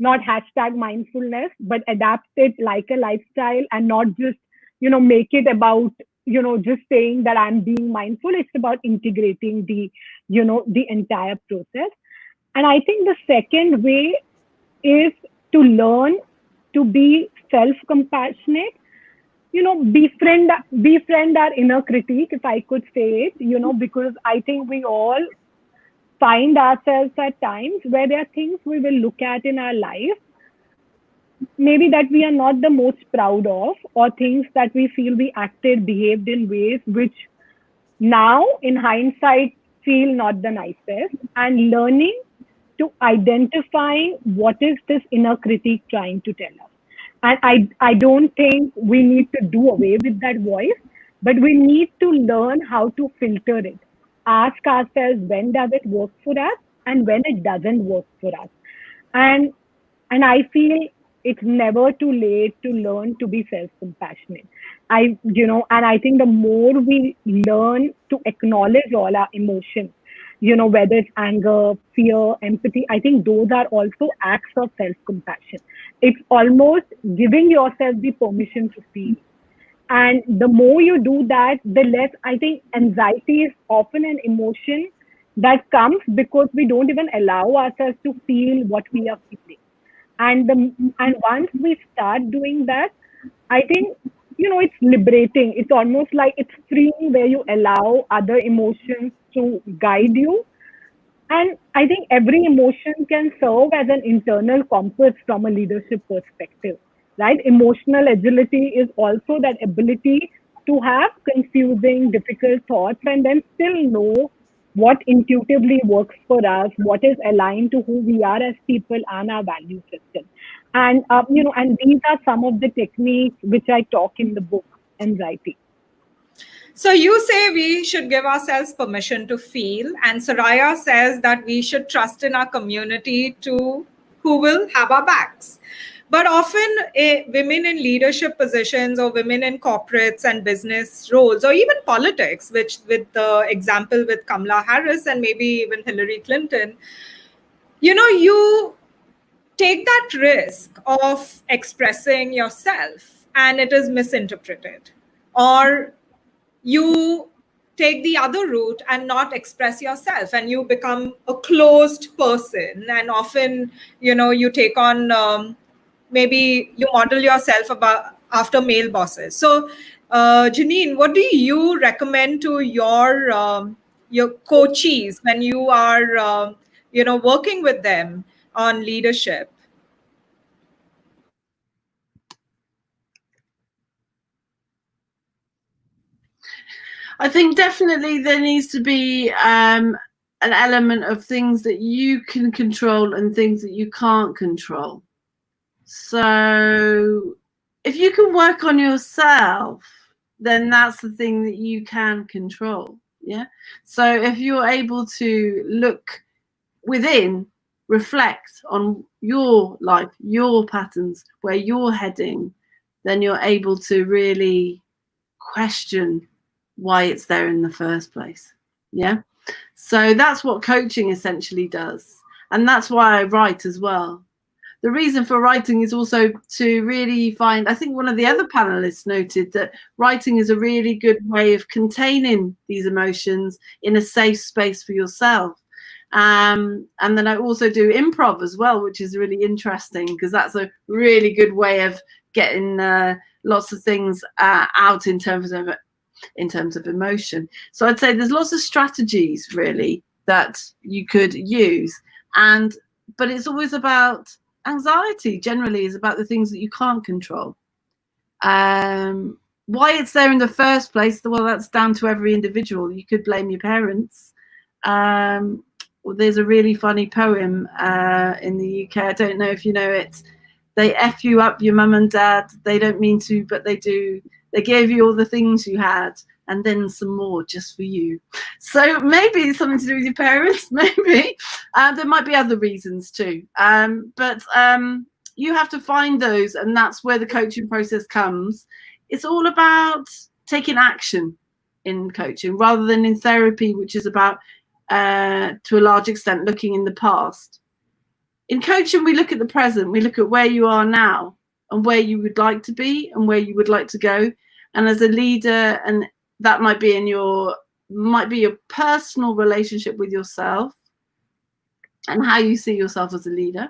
hashtag mindfulness, but adapt it like a lifestyle and not just, make it about, just saying that I'm being mindful. It's about integrating the entire process. And I think the second way is to learn to be self-compassionate, befriend our inner critique, if I could say it, because I think we all find ourselves at times where there are things we will look at in our life, maybe that we are not the most proud of, or things that we feel we behaved in ways which now in hindsight feel not the nicest, and learning to identify what is this inner critique trying to tell us. And I don't think we need to do away with that voice, but we need to learn how to filter it. Ask ourselves, when does it work for us and when it doesn't work for us? And I feel it's never too late to learn to be self-compassionate. And I think the more we learn to acknowledge all our emotions, whether it's anger, fear, empathy, I think those are also acts of self-compassion. It's almost giving yourself the permission to feel. And the more you do that, the less, I think anxiety is often an emotion that comes because we don't even allow ourselves to feel what we are feeling. And once we start doing that, I think, it's liberating. It's almost like it's freeing, where you allow other emotions to guide you. And I think every emotion can serve as an internal compass from a leadership perspective, right? Emotional agility is also that ability to have confusing, difficult thoughts and then still know what intuitively works for us, what is aligned to who we are as people and our value system. And, and these are some of the techniques which I talk in the book, Anxiety. So you say we should give ourselves permission to feel, and Soraya says that we should trust in our community who will have our backs. But often women in leadership positions or women in corporates and business roles, or even politics, which with the example with Kamala Harris and maybe even Hillary Clinton, you take that risk of expressing yourself and it is misinterpreted, or you take the other route and not express yourself and you become a closed person, and often you take on maybe you model yourself after male bosses. So Janine, what do you recommend to your coachees when you are working with them on leadership? I think definitely there needs to be an element of things that you can control and things that you can't control. So if you can work on yourself, then that's the thing that you can control. Yeah. So if you're able to look within, reflect on your life, your patterns, where you're heading, then you're able to really question why it's there in the first place. Yeah. So that's what coaching essentially does. And that's why I write as well. The reason for writing is also to really find, I think one of the other panelists noted that writing is a really good way of containing these emotions in a safe space for yourself. And then I also do improv as well, which is really interesting because that's a really good way of getting lots of things out in terms of emotion. So I'd say there's lots of strategies really that you could use, but it's always about anxiety. Generally, is about the things that you can't control. Why it's there in the first place, well, that's down to every individual. You could blame your parents. Well, there's a really funny poem in the UK. I don't know if you know it. They F you up, your mum and dad. They don't mean to, but they do. They gave you all the things you had and then some more just for you. So maybe it's something to do with your parents, maybe. There might be other reasons too. But you have to find those, and that's where the coaching process comes. It's all about taking action in coaching rather than in therapy, which is about, to a large extent, looking in the past. In coaching, we look at the present. We look at where you are now and where you would like to be and where you would like to go. And as a leader, and that might be your personal relationship with yourself and how you see yourself as a leader.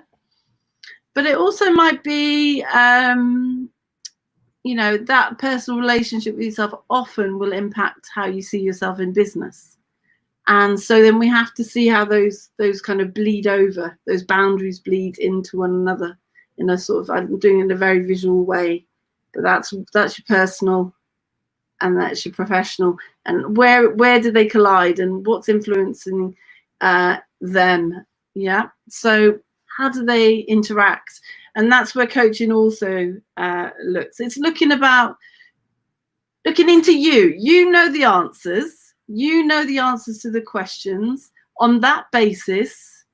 But it also might be, that personal relationship with yourself often will impact how you see yourself in business. And so then we have to see how those kind of bleed over, those boundaries bleed into one another in a sort of, I'm doing it in a very visual way, but that's your personal and that's your professional, and where do they collide and what's influencing them? Yeah. So how do they interact? And that's where coaching also looks. It's looking into you. You know the answers. You know the answers to the questions. On that basis,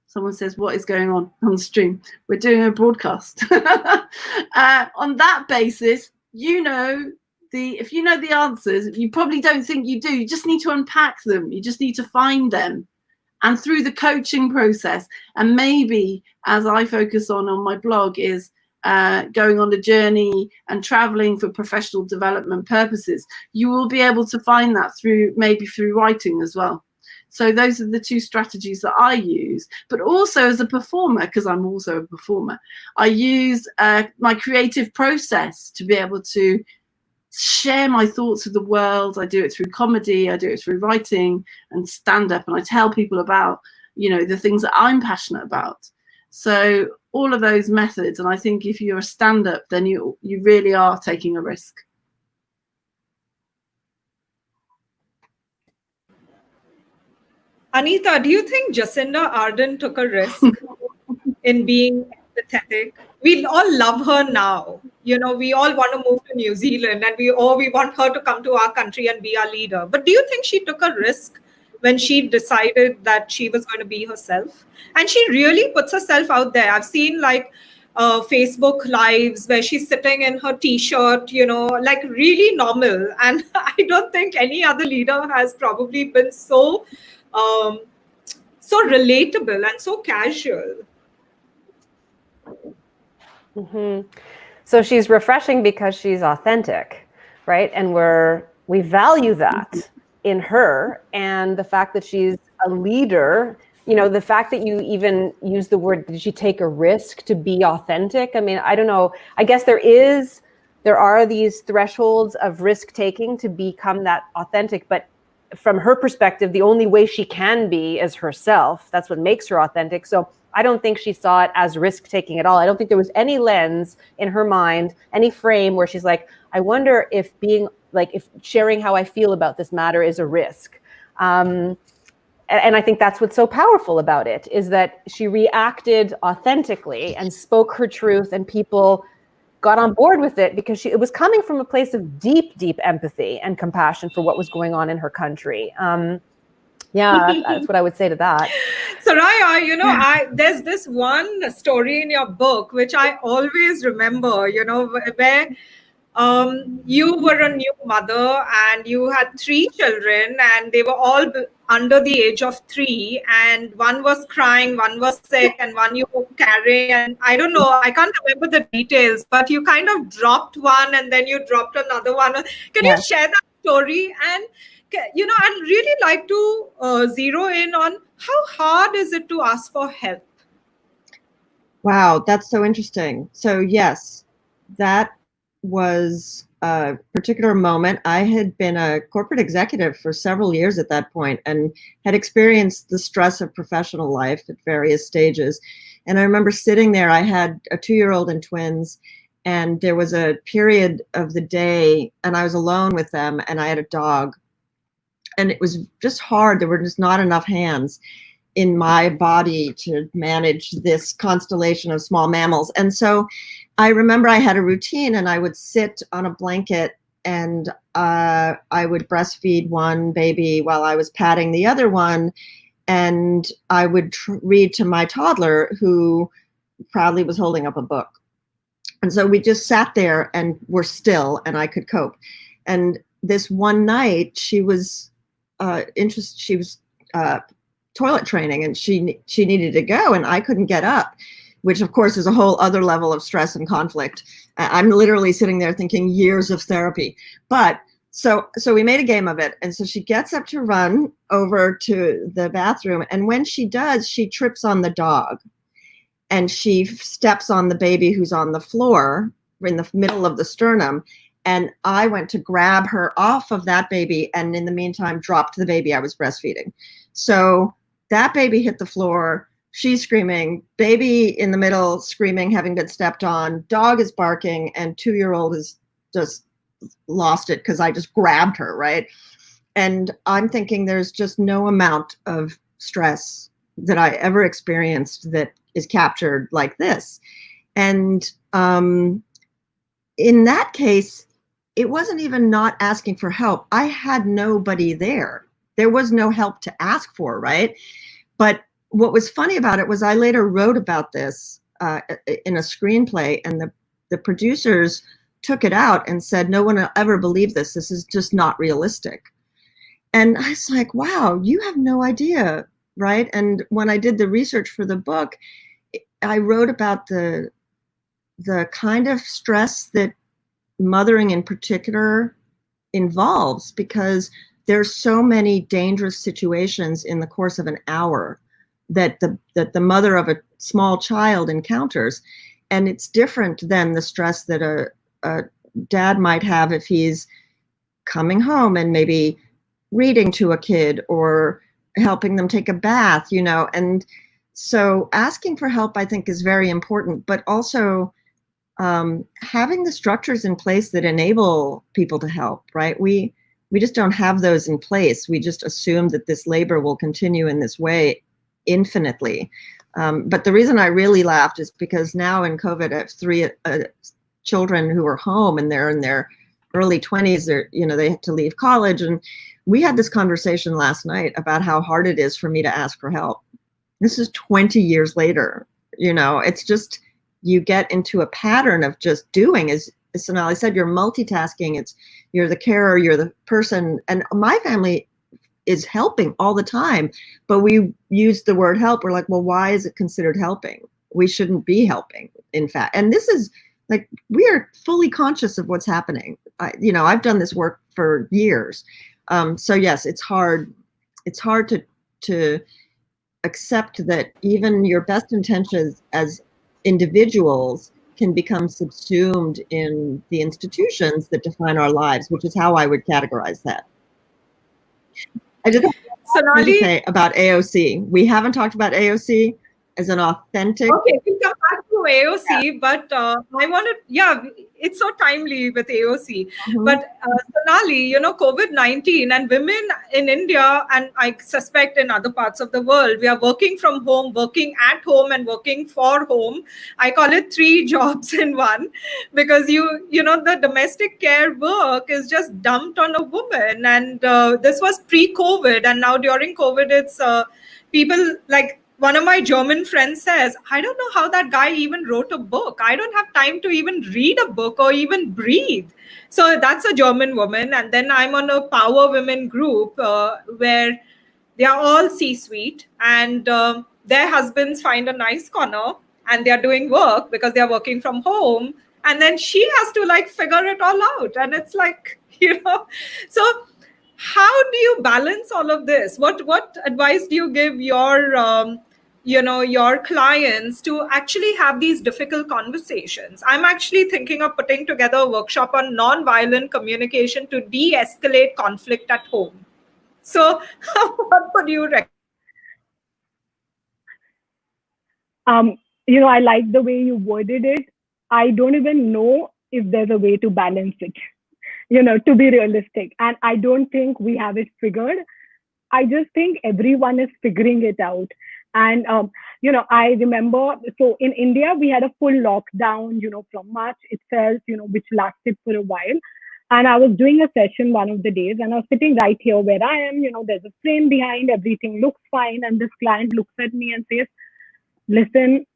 someone says, what is going on the stream? We're doing a broadcast. On that basis, if you know the answers, you probably don't think you do. You just need to unpack them. You just need to find them. And through the coaching process, and maybe as I focus on my blog, is going on a journey and traveling for professional development purposes, you will be able to find that through writing as well. So those are the two strategies that I use. But also as a performer, because I'm also a performer, I use my creative process to be able to share my thoughts with the world. I do it through comedy, I do it through writing and stand-up, and I tell people about, the things that I'm passionate about. So all of those methods, and I think if you're a stand-up, then you really are taking a risk. Anita, do you think Jacinda Ardern took a risk in being empathetic? We all love her now. We all want to move to New Zealand, and we want her to come to our country and be our leader. But do you think she took a risk when she decided that she was going to be herself? And she really puts herself out there. I've seen Facebook lives where she's sitting in her t-shirt, like really normal. And I don't think any other leader has probably been so relatable and so casual. Mm-hmm. So she's refreshing because she's authentic, right? And we value that in her, and the fact that she's a leader, the fact that you even use the word, did she take a risk to be authentic? I mean, I don't know. I guess there are these thresholds of risk taking to become that authentic, but from her perspective, the only way she can be is herself. That's what makes her authentic. So I don't think she saw it as risk taking at all. I don't think there was any lens in her mind, any frame where she's like, I wonder if being like if sharing how I feel about this matter is a risk. And I think that's what's so powerful about it, is that she reacted authentically and spoke her truth, and people got on board with it because it was coming from a place of deep, deep empathy and compassion for what was going on in her country. That's what I would say to that. Soraya, there's this one story in your book which I always remember, where you were a new mother and you had 3 children, and they were all under the age of 3, and one was crying, one was sick, and one you were carrying. And I don't know, I can't remember the details, but you kind of dropped one and then you dropped another one. Can you share that story? And I'd really like to zero in on how hard is it to ask for help? Wow, that's so interesting. So yes, that was a particular moment. I had been a corporate executive for several years at that point and had experienced the stress of professional life at various stages. And I remember sitting there, I had a 2-year-old and twins, and there was a period of the day and I was alone with them, and I had a dog. And it was just hard. There were just not enough hands in my body to manage this constellation of small mammals. And so I remember I had a routine, and I would sit on a blanket and I would breastfeed one baby while I was patting the other one. And I would read to my toddler, who proudly was holding up a book. And so we just sat there and were still, and I could cope. And this one night she was toilet training, and she needed to go, and I couldn't get up, which of course is a whole other level of stress and conflict. I'm literally sitting there thinking years of therapy. But so we made a game of it. And so she gets up to run over to the bathroom, and when she does, she trips on the dog, and she steps on the baby who's on the floor in the middle of the sternum. And I went to grab her off of that baby, and in the meantime dropped the baby I was breastfeeding. So that baby hit the floor, she's screaming, baby in the middle screaming, having been stepped on, dog is barking, and 2-year-old is just lost it because I just grabbed her, right? And I'm thinking there's just no amount of stress that I ever experienced that is captured like this. And in that case, it wasn't even not asking for help. I had nobody there. There was no help to ask for, right? But what was funny about it was I later wrote about this in a screenplay, and the producers took it out and said, no one will ever believe this. This is just not realistic. And I was like, wow, you have no idea, right? And when I did the research for the book, I wrote about the kind of stress that mothering in particular involves, because there's so many dangerous situations in the course of an hour that the mother of a small child encounters. And it's different than the stress that a dad might have if he's coming home and maybe reading to a kid or helping them take a bath, And so asking for help, I think, is very important, but also having the structures in place that enable people to help, right? We just don't have those in place. We just assume that this labor will continue in this way infinitely. But the reason I really laughed is because now in COVID, I have 3 children who are home, and they're in their early 20s. They have to leave college. And we had this conversation last night about how hard it is for me to ask for help. This is 20 years later. It's just, you get into a pattern of just doing. As Sonali said, you're multitasking. You're the carer, you're the person. And my family is helping all the time, but we use the word help. We're like, well, why is it considered helping? We shouldn't be helping, in fact. And this is like, we are fully conscious of what's happening. I've done this work for years. So yes, it's hard. It's hard to accept that even your best intentions as individuals can become subsumed in the institutions that define our lives, which is how I would categorize that. I just have something to say about AOC. We haven't talked about AOC as an authentic. Okay, we'll come back to AOC, but I want to, it's so timely with AOC. But Sonali, COVID-19 and women in India, and I suspect in other parts of the world, we are working from home, working at home, and working for home. I call it 3 jobs in one, because the domestic care work is just dumped on a woman. And this was pre-COVID, and now during COVID, it's people like, one of my German friends says, I don't know how that guy even wrote a book. I don't have time to even read a book or even breathe. So that's a German woman. And then I'm on a Power Women group where they are all C-suite, and their husbands find a nice corner and they're doing work because they're working from home. And then she has to like figure it all out. And it's like, so how do you balance all of this? What advice do you give your clients to actually have these difficult conversations? I'm actually thinking of putting together a workshop on non-violent communication to de-escalate conflict at home. So what would you recommend? I like the way you worded it. I don't even know if there's a way to balance it, to be realistic. And I don't think we have it figured. I just think everyone is figuring it out. And, I remember, so in India, we had a full lockdown, from March itself, which lasted for a while. And I was doing a session one of the days, and I was sitting right here where I am, there's a frame behind, everything looks fine. And this client looks at me and says, listen,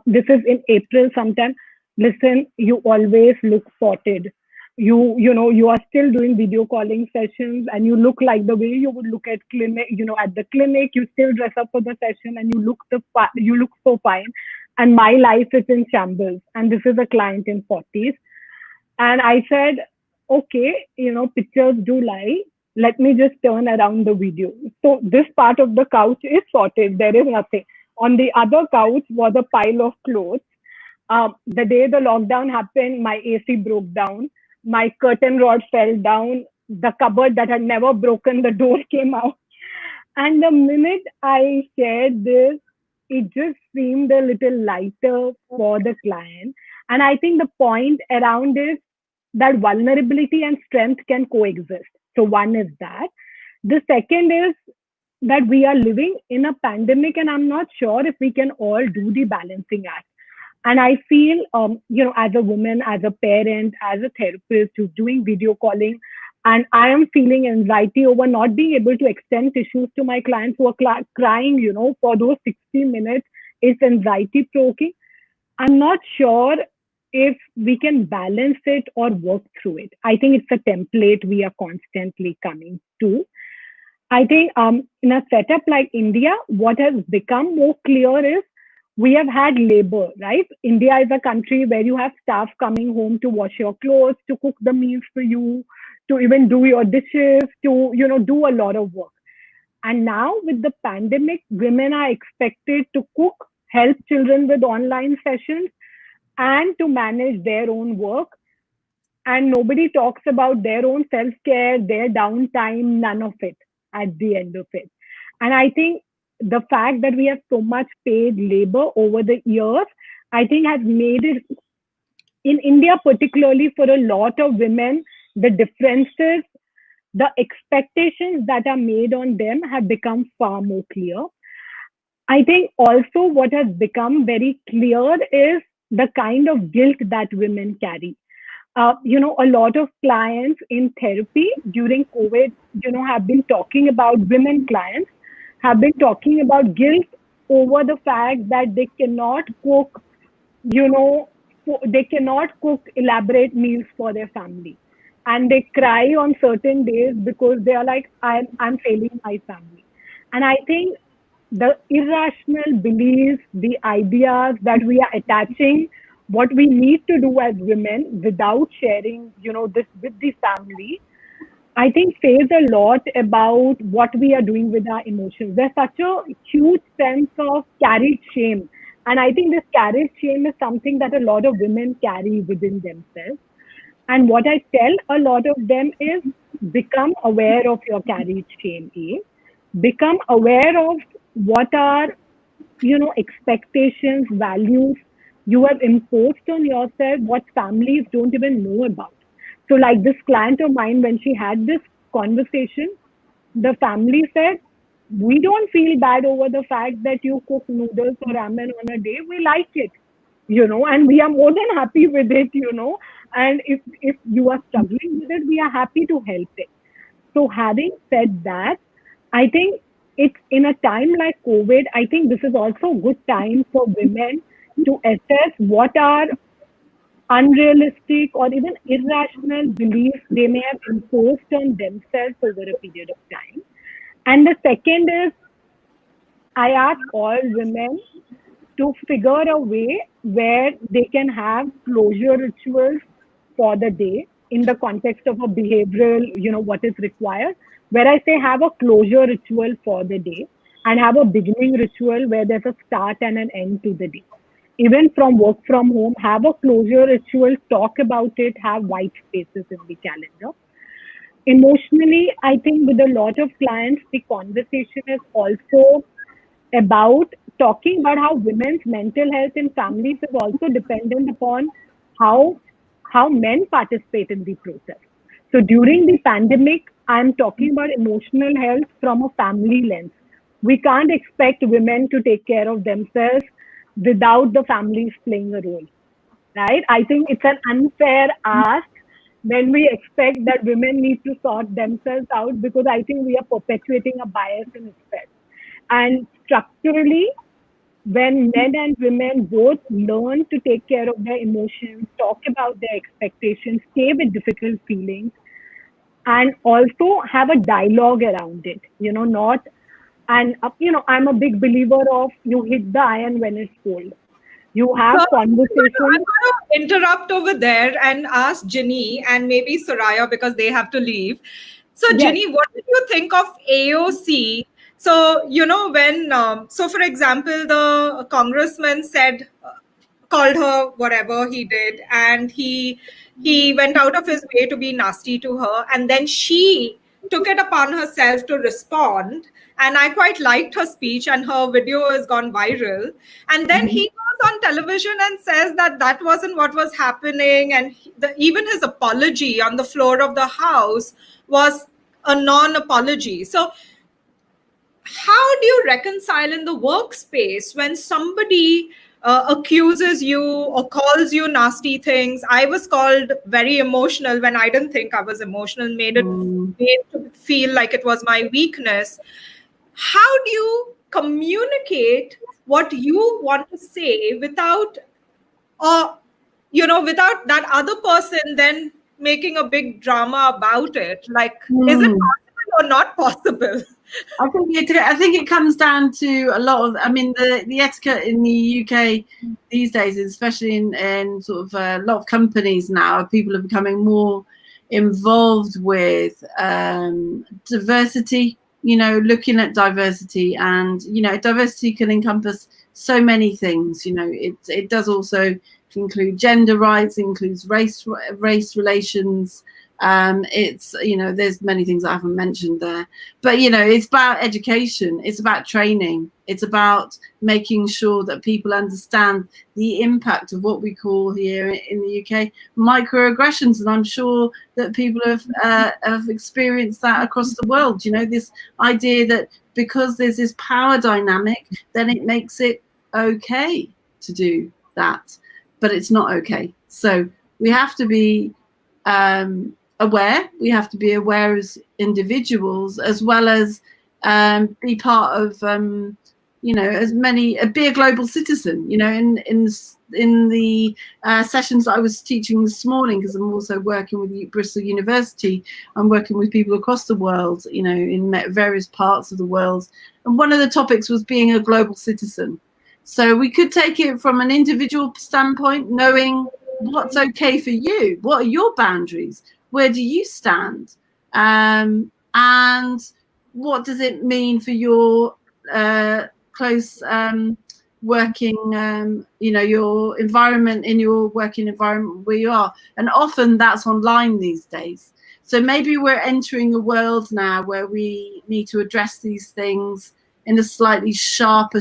this is in April sometime. Listen, you always look spotted. You are still doing video calling sessions, and you look like the way you would look at clinic, at the clinic. You still dress up for the session, and you look so fine. And my life is in shambles. And this is a client in 40s. And I said, okay, pictures do lie. Let me just turn around the video. So this part of the couch is sorted. There is nothing. On the other couch was a pile of clothes. The day the lockdown happened, my AC broke down. My curtain rod fell down. The cupboard that had never broken, the door came out. And the minute I shared this, it just seemed a little lighter for the client. And I think the point around is that vulnerability and strength can coexist. So one is that. The second is that we are living in a pandemic, and I'm not sure if we can all do the balancing act. And I feel, as a woman, as a parent, as a therapist who's doing video calling, and I am feeling anxiety over not being able to extend tissues to my clients who are crying, for those 60 minutes. It's anxiety provoking. I'm not sure if we can balance it or work through it. I think it's a template we are constantly coming to. I think in a setup like India, what has become more clear is we have had labor, right? India is a country where you have staff coming home to wash your clothes, to cook the meals for you, to even do your dishes, to, do a lot of work. And now with the pandemic, women are expected to cook, help children with online sessions, and to manage their own work. And nobody talks about their own self-care, their downtime, none of it at the end of it. And I think the fact that we have so much paid labor over the years, I think has made it, in India particularly, for a lot of women, the differences, the expectations that are made on them have become far more clear. I think also what has become very clear is the kind of guilt that women carry. A lot of clients in therapy during COVID, have been talking about, women clients have been talking about guilt over the fact that they cannot cook, they cannot cook elaborate meals for their family. And they cry on certain days because they are like, I'm failing my family. And I think the irrational beliefs, the ideas that we are attaching, what we need to do as women without sharing, this with the family, I think says a lot about what we are doing with our emotions. There's such a huge sense of carried shame. And I think this carried shame is something that a lot of women carry within themselves. And what I tell a lot of them is become aware of your carried shame. Become aware of what are, expectations, values You have imposed on yourself what families don't even know about. So, like this client of mine, when she had this conversation, the family said, we don't feel bad over the fact that you cook noodles or ramen on a day. We like it, and we are more than happy with it. And if you are struggling with it, we are happy to help it. So having said that, I think it's in a time like COVID, I think this is also a good time for women to assess what are unrealistic or even irrational beliefs they may have imposed on themselves over a period of time. And the second is, I ask all women to figure a way where they can have closure rituals for the day in the context of a behavioral, what is required. Where I say have a closure ritual for the day and have a beginning ritual where there's a start and an end to the day. Even from work from home, have a closure ritual, talk about it, have white spaces in the calendar. Emotionally, I think with a lot of clients, the conversation is also about talking about how women's mental health in families is also dependent upon how men participate in the process. So during the pandemic, I'm talking about emotional health from a family lens. We can't expect women to take care of themselves without the families playing a role, right? I think it's an unfair ask when we expect that women need to sort themselves out, because I think we are perpetuating a bias in itself. And structurally, when men and women both learn to take care of their emotions, talk about their expectations, stay with difficult feelings, and also have a dialogue around it, not, and, I'm a big believer of you hit the iron when it's cold. You have So conversations. I'm going to interrupt over there and ask Ginny and maybe Soraya, because they have to leave. So, Yes. Ginny, what did you think of AOC? So, so for example, the congressman said, called her whatever he did, and he went out of his way to be nasty to her, and then she took it upon herself to respond. And I quite liked her speech, and her video has gone viral. And then he goes on television and says that that wasn't what was happening, and even his apology on the floor of the House was a non-apology. So how do you reconcile in the workspace when somebody accuses you or calls you nasty things? I was called very emotional when I didn't think I was emotional, made to feel like it was my weakness. How do you communicate what you want to say without without that other person then making a big drama about it? Like, is it possible or not possible? I think it comes down to a lot of, the etiquette in the UK these days, especially in sort of a lot of companies now, people are becoming more involved with diversity, looking at diversity, and, diversity can encompass so many things. It does also include gender rights, includes race relations. It's, there's many things I haven't mentioned there, but, it's about education. It's about training. It's about making sure that people understand the impact of what we call here in the UK microaggressions. And I'm sure that people have experienced that across the world. This idea that because there's this power dynamic, then it makes it okay to do that, but it's not okay. So we have to be aware. We have to be aware as individuals, as well as be part of, be a global citizen. In the sessions I was teaching this morning, because I'm also working with Bristol University, I'm working with people across the world, in various parts of the world, and one of the topics was being a global citizen. So we could take it from an individual standpoint, knowing what's okay for you, what are your boundaries, where do you stand, and what does it mean for your close working, your environment, in your working environment where you are. And often that's online these days. So maybe we're entering a world now where we need to address these things in a slightly sharper,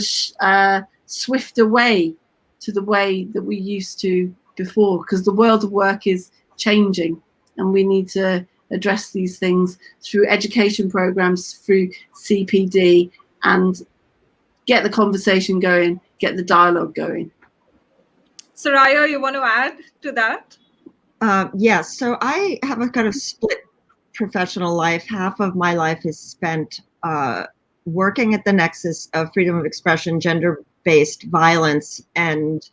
swifter way to the way that we used to before, because the world of work is changing, and we need to address these things through education programs, through CPD, and get the conversation going, get the dialogue going. Soraya, you want to add to that? Yes. So I have a kind of split professional life. Half of my life is spent working at the nexus of freedom of expression, gender-based violence, and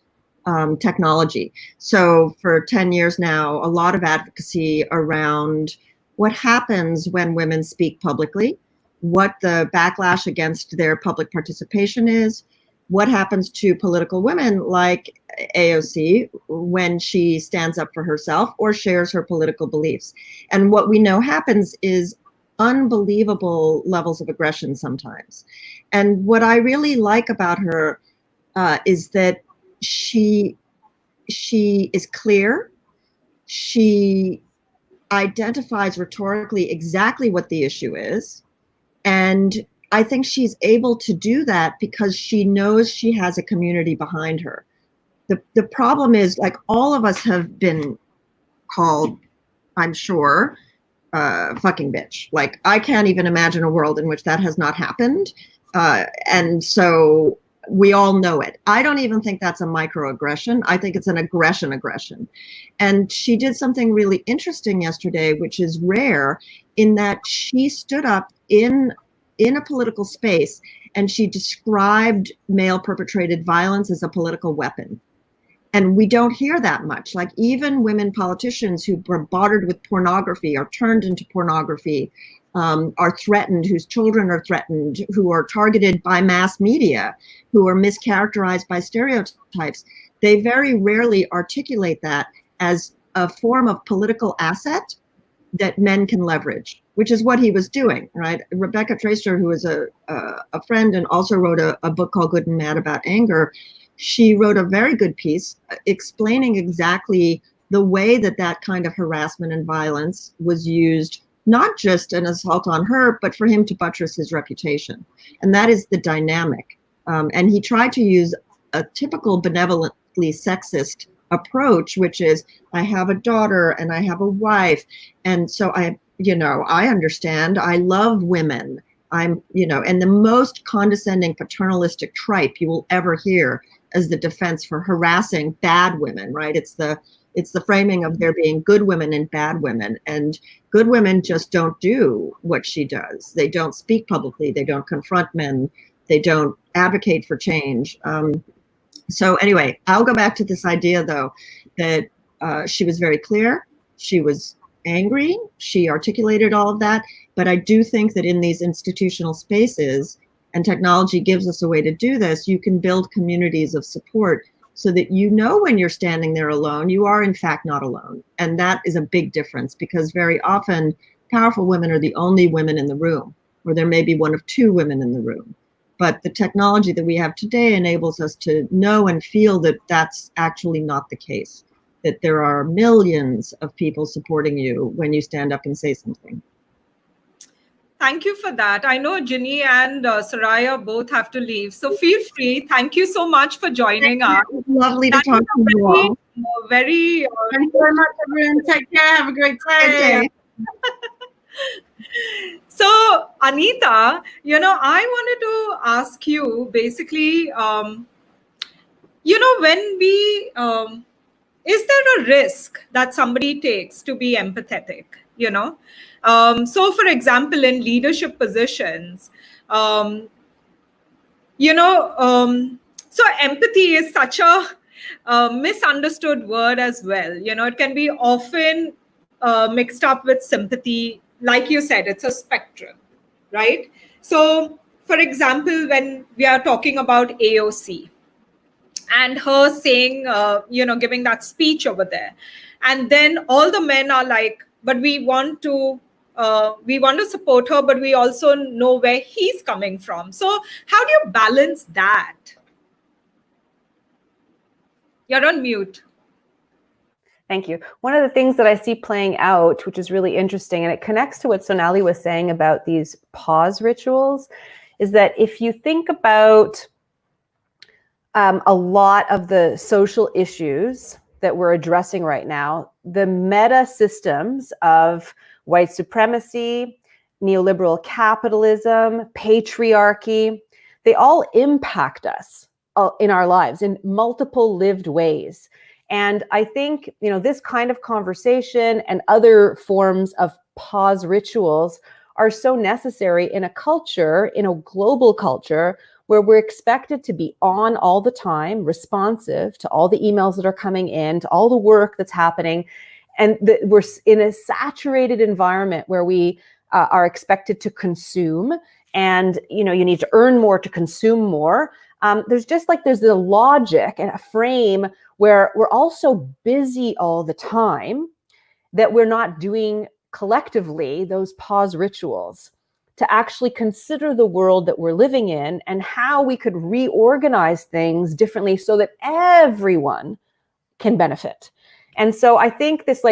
technology. So for 10 years now, a lot of advocacy around what happens when women speak publicly, what the backlash against their public participation is, what happens to political women like AOC when she stands up for herself or shares her political beliefs. And what we know happens is unbelievable levels of aggression sometimes. And what I really like about her is that she is clear. She identifies rhetorically exactly what the issue is. And I think she's able to do that because she knows she has a community behind her. The problem is, like, all of us have been called, I'm sure, fucking bitch. Like, I can't even imagine a world in which that has not happened. And so we all know it. I don't even think that's a microaggression. I think it's an aggression. And she did something really interesting yesterday, which is rare, in that she stood up in a political space and she described male perpetrated violence as a political weapon. And we don't hear that much. Like, even women politicians who were bartered with pornography, are turned into pornography, are threatened, whose children are threatened, who are targeted by mass media, who are mischaracterized by stereotypes, they very rarely articulate that as a form of political asset that men can leverage, which is what he was doing, right? Rebecca Traister, who is a friend and also wrote a book called Good and Mad about anger, she wrote a very good piece explaining exactly the way that kind of harassment and violence was used, not just an assault on her, but for him to buttress his reputation. And that is the dynamic. And he tried to use a typical benevolently sexist approach, which is, I have a daughter and I have a wife. And so I understand, I love women. And the most condescending paternalistic tripe you will ever hear as the defense for harassing bad women, right? It's the framing of there being good women and bad women, and good women just don't do what she does. They don't speak publicly. They don't confront men. They don't advocate for change. So anyway, I'll go back to this idea, though, that she was very clear. She was angry. She articulated all of that. But I do think that in these institutional spaces, and technology gives us a way to do this, you can build communities of support so that when you're standing there alone, you are in fact not alone. And that is a big difference, because very often powerful women are the only women in the room, or there may be one of two women in the room. But the technology that we have today enables us to know and feel that that's actually not the case, that there are millions of people supporting you when you stand up and say something. Thank you for that. I know Janine and Soraya both have to leave, so feel free. Thank you so much for joining us. Lovely to talk to you all. Thank you very much, everyone. Take care. Have a great day. So, Anita, I wanted to ask you basically, when we, is there a risk that somebody takes to be empathetic, So, for example, in leadership positions, so empathy is such a misunderstood word as well. It can be often mixed up with sympathy. Like you said, it's a spectrum, right? So, for example, when we are talking about AOC and her saying, giving that speech over there, and then all the men are like, but we want to support her, but we also know where he's coming from. So how do you balance that? You're on mute. Thank you. One of the things that I see playing out, which is really interesting, and it connects to what Sonali was saying about these pause rituals, is that if you think about a lot of the social issues that we're addressing right now, the meta systems of white supremacy, neoliberal capitalism, patriarchy, they all impact us in our lives in multiple lived ways. And I think, this kind of conversation and other forms of pause rituals are so necessary in a culture, in a global culture, where we're expected to be on all the time, responsive to all the emails that are coming in, to all the work that's happening. And we're in a saturated environment where we are expected to consume, and you need to earn more to consume more. There's the logic and a frame where we're all so busy all the time that we're not doing collectively those pause rituals to actually consider the world that we're living in and how we could reorganize things differently so that everyone can benefit. And so I think this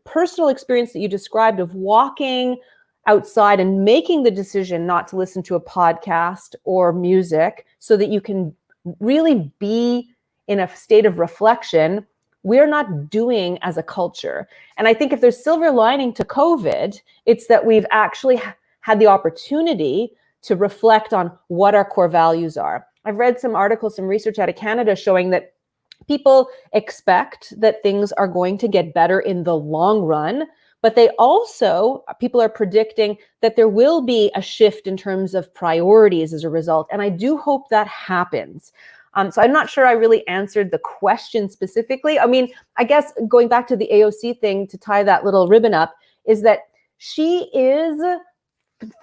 personal experience that you described of walking outside and making the decision not to listen to a podcast or music so that you can really be in a state of reflection, we're not doing as a culture. And I think if there's silver lining to COVID, it's that we've actually had the opportunity to reflect on what our core values are. I've read some articles, some research out of Canada showing that people expect that things are going to get better in the long run, but people are predicting that there will be a shift in terms of priorities as a result. And I do hope that happens. So I'm not sure I really answered the question specifically. I mean, I guess going back to the AOC thing to tie that little ribbon up is that she is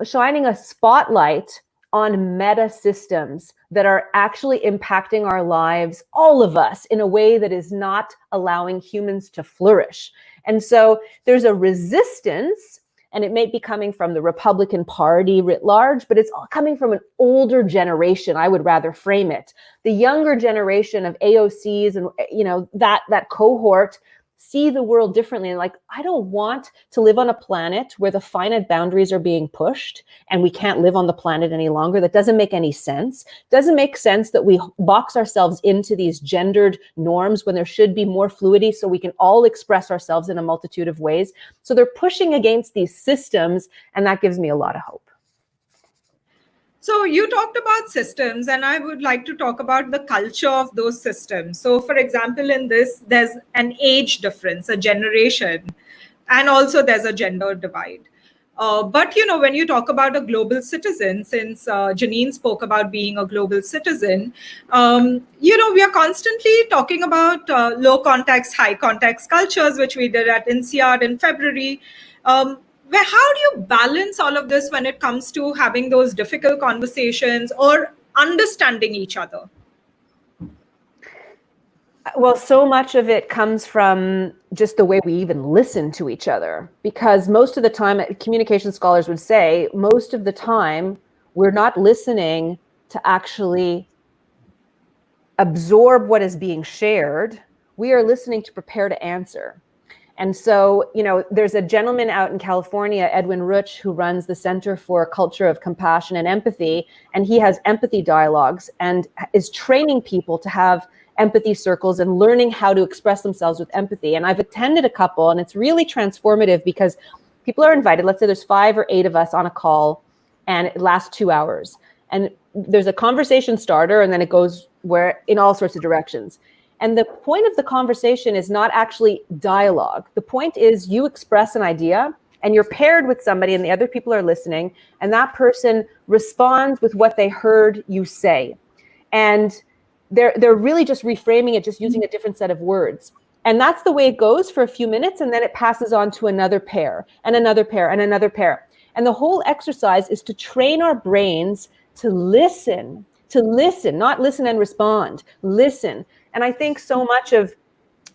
shining a spotlight on meta systems that are actually impacting our lives, all of us, in a way that is not allowing humans to flourish. And so there's a resistance, and it may be coming from the Republican Party writ large, but it's all coming from an older generation, I would rather frame it. The younger generation of AOCs and that cohort see the world differently. And I don't want to live on a planet where the finite boundaries are being pushed and we can't live on the planet any longer. That doesn't make any sense. Doesn't make sense that we box ourselves into these gendered norms when there should be more fluidity so we can all express ourselves in a multitude of ways. So they're pushing against these systems, and that gives me a lot of hope. So you talked about systems, and I would like to talk about the culture of those systems. So for example, in this, there's an age difference, a generation, and also there's a gender divide. But, when you talk about a global citizen, since Janine spoke about being a global citizen, we are constantly talking about low context, high context cultures, which we did at INSEAD in February. How do you balance all of this when it comes to having those difficult conversations or understanding each other? Well, so much of it comes from just the way we even listen to each other, because most of the time, communication scholars would say, most of the time, we're not listening to actually absorb what is being shared. We are listening to prepare to answer. And so, there's a gentleman out in California, Edwin Rutsch, who runs the Center for a Culture of Compassion and Empathy, and he has empathy dialogues and is training people to have empathy circles and learning how to express themselves with empathy. And I've attended a couple, and it's really transformative because people are invited. Let's say there's 5 or 8 of us on a call, and it lasts 2 hours. And there's a conversation starter, and then it goes in all sorts of directions. And the point of the conversation is not actually dialogue. The point is you express an idea and you're paired with somebody and the other people are listening, and that person responds with what they heard you say. And they're really just reframing it, just using a different set of words. And that's the way it goes for a few minutes, and then it passes on to another pair and another pair and another pair. And the whole exercise is to train our brains to listen, not listen and respond, listen. And I think so much of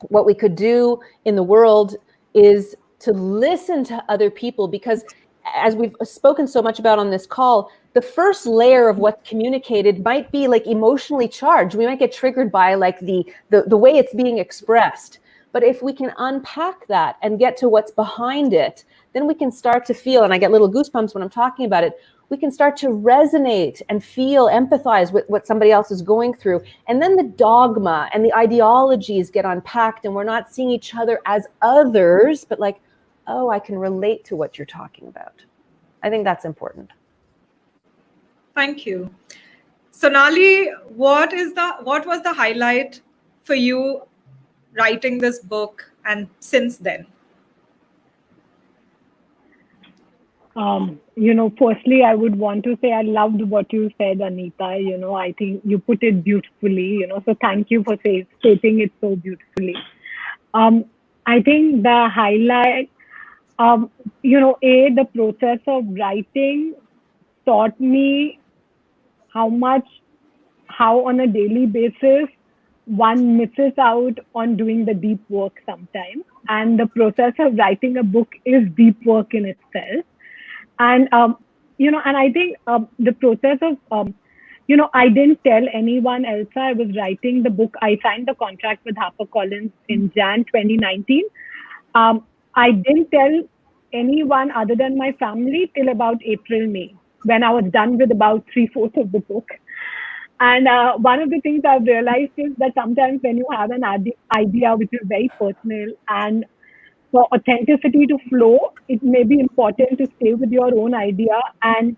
what we could do in the world is to listen to other people, because as we've spoken so much about on this call, the first layer of what's communicated might be emotionally charged. We might get triggered by the way it's being expressed. But if we can unpack that and get to what's behind it, then we can start to feel, and I get little goosebumps when I'm talking about it, we can start to resonate and feel, empathize with what somebody else is going through. And then the dogma and the ideologies get unpacked, and we're not seeing each other as others, but like, oh, I can relate to what you're talking about. I think that's important. Thank you. Sonali, what was the highlight for you writing this book and since then? Firstly, I would want to say I loved what you said, Anita. I think you put it beautifully, so thank you for stating it so beautifully. I think the highlight, the process of writing taught me how on a daily basis one misses out on doing the deep work sometimes. And the process of writing a book is deep work in itself. And, and I think the process of, I didn't tell anyone else I was writing the book. I signed the contract with HarperCollins in Jan 2019. I didn't tell anyone other than my family till about April, May, when I was done with about 3/4 of the book. And one of the things I've realized is that sometimes when you have an idea which is very personal, and for authenticity to flow, it may be important to stay with your own idea and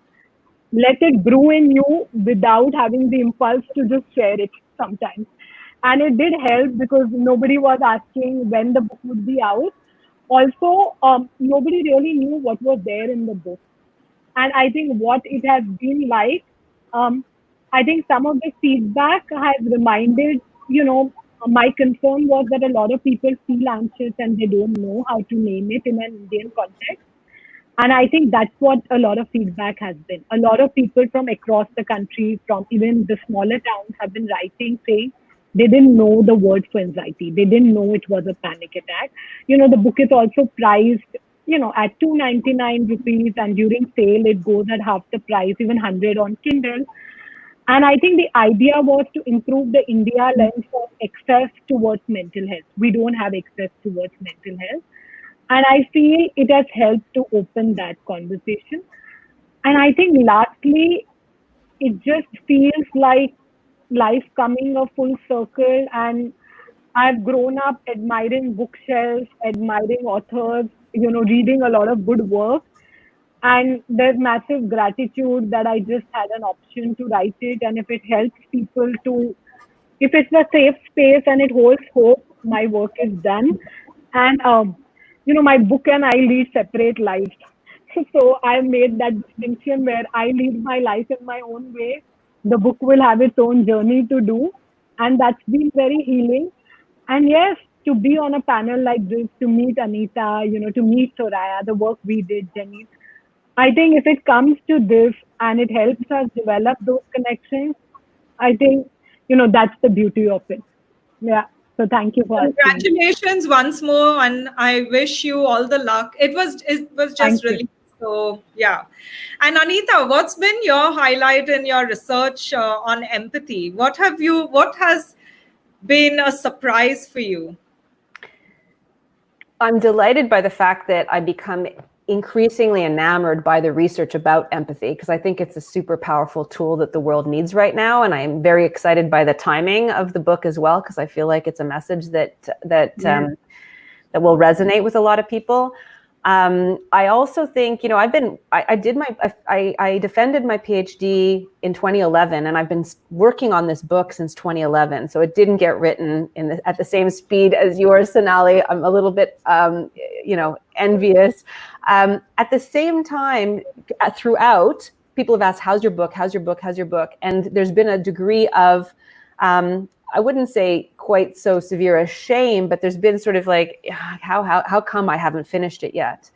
let it brew in you without having the impulse to just share it sometimes. And it did help because nobody was asking when the book would be out. Also, nobody really knew what was there in the book. And I think what it has been like, I think some of the feedback has reminded, my concern was that a lot of people feel anxious and they don't know how to name it in an Indian context. And I think that's what a lot of feedback has been. A lot of people from across the country, from even the smaller towns, have been writing saying they didn't know the word for anxiety. They didn't know it was a panic attack. The book is also priced, at 299 rupees, and during sale it goes at half the price, even 100 on Kindle. And I think the idea was to improve the India lens of access towards mental health. We don't have access towards mental health. And I feel it has helped to open that conversation. And I think lastly, it just feels like life coming a full circle. And I've grown up admiring bookshelves, admiring authors, reading a lot of good work. And there's massive gratitude that I just had an option to write it. And if it helps people if it's a safe space and it holds hope, my work is done. And, my book and I lead separate lives. So I made that distinction where I lead my life in my own way. The book will have its own journey to do. And that's been very healing. And yes, to be on a panel like this, to meet Anita, to meet Soraya, the work we did, Janine, I think if it comes to this and it helps us develop those connections, I think, that's the beauty of it. Yeah. So thank you for Congratulations once more, and I wish you all the luck. It was just released, so yeah. And Anita, what's been your highlight in your research on empathy? What has been a surprise for you? I'm delighted by the fact that I become increasingly enamored by the research about empathy, because I think it's a super powerful tool that the world needs right now. And I'm very excited by the timing of the book as well, because I feel like it's a message that will resonate with a lot of people. I also think, I defended my PhD in 2011, and I've been working on this book since 2011. So it didn't get written at the same speed as yours, Sonali. I'm a little bit, envious. At the same time, throughout, people have asked, how's your book? How's your book? How's your book? And there's been a degree of, I wouldn't say quite so severe as shame, but there's been sort of like, how come I haven't finished it yet?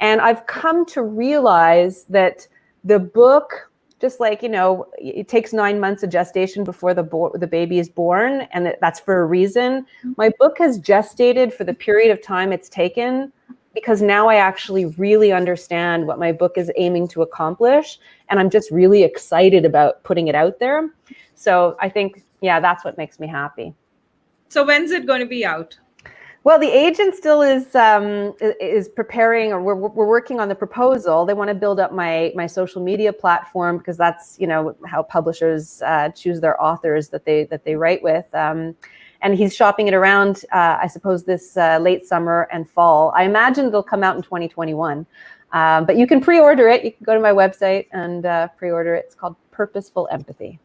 And I've come to realize that the book, just like, it takes 9 months of gestation before the baby is born, and that's for a reason. My book has gestated for the period of time it's taken, because now I actually really understand what my book is aiming to accomplish, and I'm just really excited about putting it out there. So I think, that's what makes me happy. So when's it going to be out? Well, the agent still is preparing, or we're working on the proposal. They want to build up my social media platform, because that's how publishers choose their authors that they write with. And he's shopping it around, I suppose, this late summer and fall. I imagine it'll come out in 2021. But you can pre-order it. You can go to my website and pre-order it. It's called Purposeful Empathy.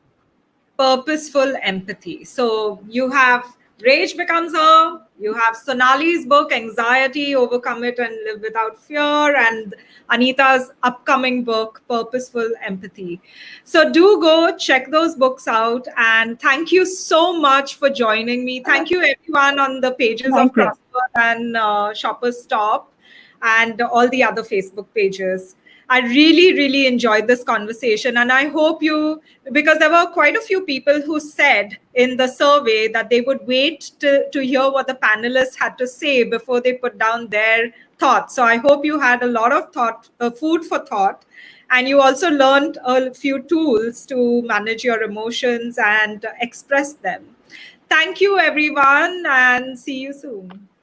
Purposeful Empathy. So you have Rage Becomes Her, you have Sonali's book, Anxiety, Overcome It and Live Without Fear, and Anita's upcoming book, Purposeful Empathy. So do go check those books out. And thank you so much for joining me. Thank you everyone on the pages of Crossword and Shoppers Stop and all the other Facebook pages. I really, really enjoyed this conversation. And I hope because there were quite a few people who said in the survey that they would wait to hear what the panelists had to say before they put down their thoughts. So I hope you had a lot of food for thought. And you also learned a few tools to manage your emotions and express them. Thank you, everyone, and see you soon.